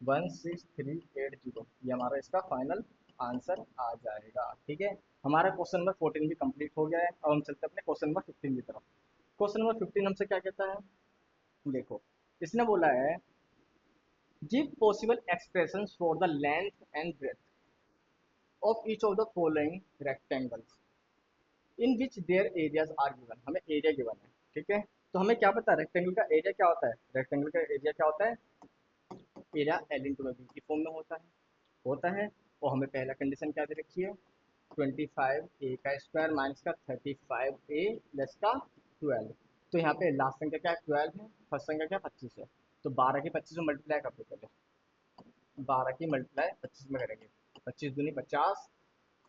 16380, ये हमारा इसका फाइनल आंसर आ जाएगा। ठीक है, हमारा क्वेश्चन नंबर 14 भी कंप्लीट हो गया है। अब हम चलते हैं अपने क्वेश्चन नंबर 15 की तरफ। क्वेश्चन नंबर 15 हमसे क्या कहता है, देखो इसने बोला है give possible expression for the length and breadth of each of the following rectangles in which their areas are given. हमें एरिया गिवन है, ठीक है, तो हमें क्या पता है रेक्टेंगल का एरिया क्या होता है, रेक्टेंगल का एरिया क्या होता है, एरिया एल इंटू बी की फॉर्म में होता है। और हमें पहला कंडीशन क्या दे रखी है, 25a का स्क्वायर माइनस का 35a प्लस का 12। तो यहाँ पे लास्ट संख्या क्या है, 12 है, फर्स्ट संख्या क्या 25 है। तो 12 की 25 में मल्टीप्लाई कर दो पहले, 12 की मल्टीप्लाई 25 में करेंगे, 25 दूनी 50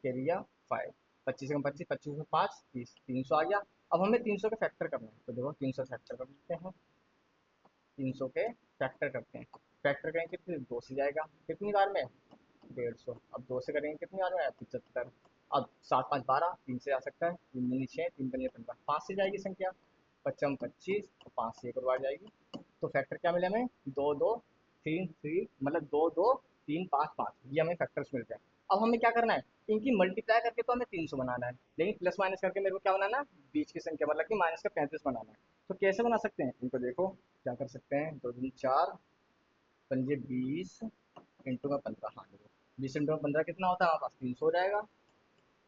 एरिया 5, 25 कम 25, 25 में 5 30, 300 आ गया। अब हमें 300 के फैक्टर करना है, तो देखो 300 फैक्टर कर लेते हैं, 300 के फैक्टर करते हैं, फैक्टर करेंगे कितने, 2 से जाएगा कितनी बार में, 150। अब 2 से करेंगे कितनी बार में, 75। अब 7 5 12, 3 से जा सकता है, 3 दूनी 6, 3 पंजे 15, 5 से जाएगी संख्या, 55 25, 5 से एक और बार जाएगी। तो फैक्टर क्या मिले हमें, 2 2 3 3, मतलब 2 2 3 5 5, ये हमें फैक्टर्स मिल गए। अब हमें क्या करना है, इनकी मल्टीप्लाई करके तो हमें 300 बनाना है, लेकिन प्लस माइनस करके मेरे को क्या बनाना है, बीच की संख्या मतलब कि माइनस का 35 बनाना है। तो कैसे बना सकते हैं इनको, देखो क्या कर सकते हैं, 2 दूनी 4, पंजे 20, इंटू में 15। हाँ देखो 20 इंटू में 15 कितना होता है हमारे पास, 300 हो जाएगा।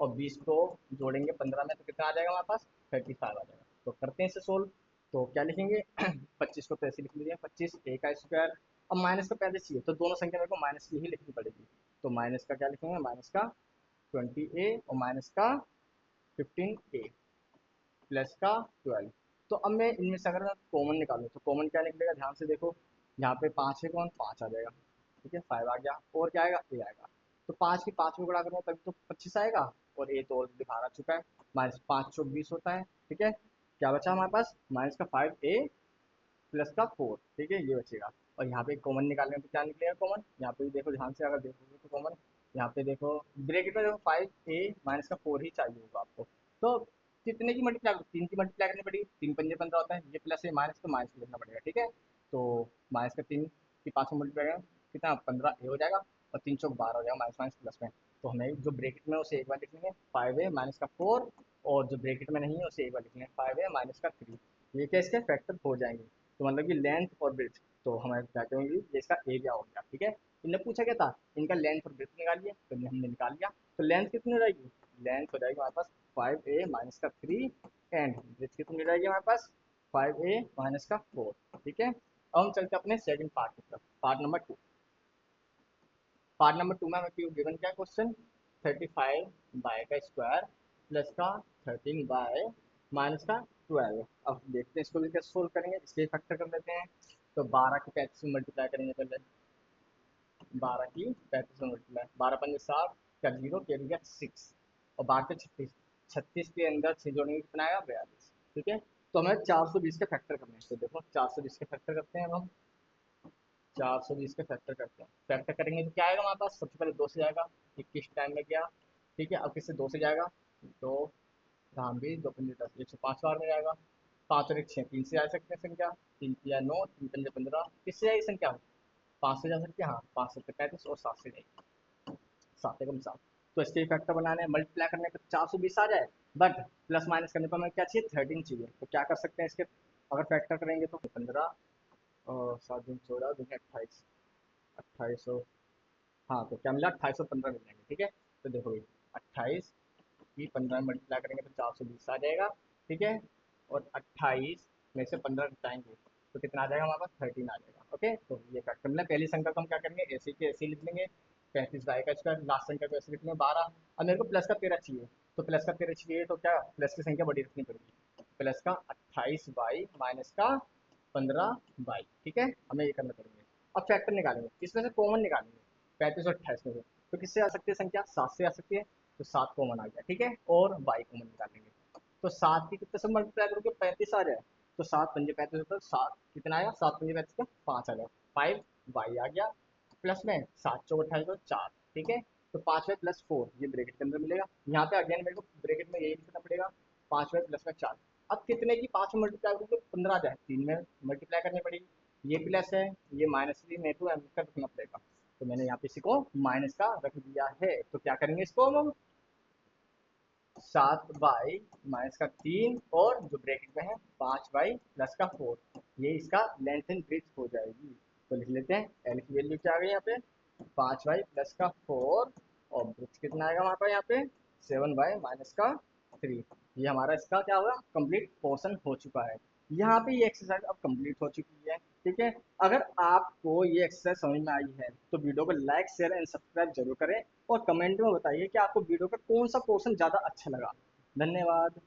और 20 को जोड़ेंगे 15 में तो कितना आ जाएगा हमारे पास, 35 आ जाएगा। तो करते हैं इसे सोल्व। तो क्या लिखेंगे 25 को तो ऐसे लिख लीजिए, 25 ए का स्क्वायर। अब माइनस का 35 चाहिए तो दोनों संख्या मेरे को माइनस की ही लिखनी पड़ेगी। तो माइनस का क्या लिखेंगे, माइनस का 20 और माइनस का 15 प्लस का 12। तो अब मैं इनमें से अगर मैं कॉमन निकालूँ तो कॉमन क्या निकलेगा, ध्यान से देखो, यहाँ पे 5 है, कौन 5 आ जाएगा, ठीक है 5 आ गया, और क्या आएगा ए आएगा। तो 5 की 5 में गुणा करूँगा तभी तो 25 आएगा, और ए तो ऑलरेडी बाहर आ चुका है, माइनस 5 चौक 20 होता है, ठीक है। क्या बचा हमारे पास, माइनस का 5 ए प्लस का 4, ठीक है ये बचेगा। और यहाँ पे कॉमन निकालने तो क्या निकलेगा कॉमन, यहाँ पे भी देखो ध्यान से, अगर देखोगे तो कॉमन यहाँ पे देखो ब्रैकेट में देखो 5 ए माइनस का 4 ही चाहिए होगा आपको। तो कितने की मल्टीप्लाई, 3 की मल्टीप्लाई करनी पड़ेगी, 3 पंजे 15 होता है, ये प्लस है माइनस तो माइनस लिखना पड़ेगा, ठीक है। तो माइनस का 3 की 5 में मल्टीप्लाई करें कितना, 15 ए हो जाएगा, और 3 चौक 12 हो जाएगा, माइनस माइनस प्लस में। तो हमें जो ब्रैकेट में है उसे एक बार लिख लेंगे 5 ए माइनस का 4, और जो ब्रैकेट में नहीं है उसे एक बार लिख लेंगे 5 ए माइनस का 3। ये क्या इसके फैक्टर हो जाएंगे। तो मतलब कि लेंथ और ब्रेथ, तो हमें क्या कहेंगे ये इसका एरिया हो गया, ठीक है। इनने पूछा क्या था, इनका लेंथ और ब्रेथ निकालिए, तो हमने निकाल लिया। तो लेंथ कितनी हो जाएगी, लेंथ हो जाएगी हमारे पास 5 ए माइनस का 3, एंड ब्रेथ कितनी हो जाएगी हमारे पास 5 ए माइनस का 4, ठीक है। अब हम चलते हैं अपने सेकंड पार्ट की तरफ, पार्ट नंबर 2। पार्ट नंबर 2 में हमें क्यों गिवन क्या क्वेश्चन, 35 बाय का स्क्वायर प्लस का 13 बाय माइनस का 12। अब देखते हैं इसको भी कैसे सोल्व करेंगे, इसके फैक्टर कर लेते हैं। तो 12 की 35 में मल्टीप्लाई करेंगे पहले, 12 की 35 में मल्टीप्लाई, 12 पंजे 60 का 0 के गया 6, और 12 के 36, 36 के अंदर 6 जोड़ेंगे कितना आएगा 42, ठीक है। तो हमें 420 के फैक्टर करने हैं, तो देखो 420 के फैक्टर करते हैं अब हम। 420 के फैक्टर करते हैं, फैक्टर करेंगे तो क्या आएगा हमारे पास, सबसे पहले 2 से जाएगा, 21 टाइम में गया, ठीक है। अब किससे 2 से जाएगा, तो धाम भी 2 पंजे 10, 105 बार में जाएगा। 5 और 1 6, 3 से जा सकते हैं संख्या, 3 या 9, 3 पंजे 15, किससे जाएगी संख्या, 5 से जा सकती है, हाँ 5 से 35, और 7 से जाएगी, 7 एकम 7। तो इसके फैक्टर बनाने हैं, मल्टीप्लाई करने पर 420 आ जाए, बट प्लस माइनस करने पर हमें क्या चाहिए, 13 चाहिए। तो क्या कर सकते हैं इसके, अगर फैक्टर करेंगे तो 15 और 7 दिन 14 दूनी 28, 2800, हाँ तो क्या मिला 2815 मिल जाएंगे, ठीक है। तो देखो ये 28 की 15 में मल्टीप्लाई करेंगे तो 420 आ जाएगा, ठीक है। और 28 में से 15 घटाएंगे तो कितना आ जाएगा हमारे पास, 13 आ जाएगा, ओके। तो ये फैक्टर मिला, पहली संख्या को हम क्या करेंगे, ऐसे के ऐसे ही लिख लेंगे, 35 बाई का स्क्वायर, लास्ट संख्या को ऐसे लिख लेंगे 12। अब मेरे को प्लस का 13 चाहिए, तो प्लस का 13 चाहिए तो क्या, प्लस की संख्या बड़ी रखनी पड़ेगी, प्लस का 28 बाई माइनस का 15 बाई, ठीक है, हमें ये करना पड़ेगा। अब फैक्टर निकालेंगे, इसमें से कॉमन निकालेंगे, 35 और 28 में से, तो किससे आ सकती है संख्या, 7 से आ सकती है, तो 7 कॉमन आ गया, ठीक है। और बाई कॉमन निकालेंगे, तो 7 की कितने से मल्टीप्लाई करोगे 35 आ जाए, तो 7 पंजे 35 होता है, 7 कितना आएगा, 7 पंजे 35 का 5 आ गया, 5 बाई आ गया, प्लस में 7 चौक 28 तो 4, ठीक है। तो 5 वाई प्लस 4 ये ब्रैकेट के अंदर मिलेगा, यहाँ पे अगेन मेरे को ब्रैकेट में यही लिखना पड़ेगा, 5 वाई प्लस में 4। अब कितने की 5 में मल्टीप्लाई करोगे 15 आ जाए, 3 में मल्टीप्लाई करनी पड़ेगी, ये प्लस है ये माइनस, में टू एम का रखना पड़ेगा। तो मैंने यहाँ पे इसी को माइनस का रख दिया है, तो क्या करेंगे इसको हम, 7 बाई माइनस का 3, और जो ब्रैकेट में है 5 बाई प्लस का 4, ये इसका लेंथ एंड ब्रेथ हो जाएगी। तो लिख लेते हैं, एल की वैल्यू क्या आ गई यहाँ पे, 5 बाई प्लस का 4, और ब्रेथ कितना आएगा हमारे पास यहाँ पे, 7 बाई माइनस का 3। ये हमारा इसका क्या होगा, कंप्लीट पोर्शन हो चुका है। यहाँ पे ये एक्सरसाइज अब कंप्लीट हो चुकी है, ठीक है। अगर आपको ये एक्सरसाइज समझ में आई है तो वीडियो को लाइक शेयर एंड सब्सक्राइब जरूर करें, और कमेंट में बताइए कि आपको वीडियो का कौन सा पोर्शन ज़्यादा अच्छा लगा। धन्यवाद।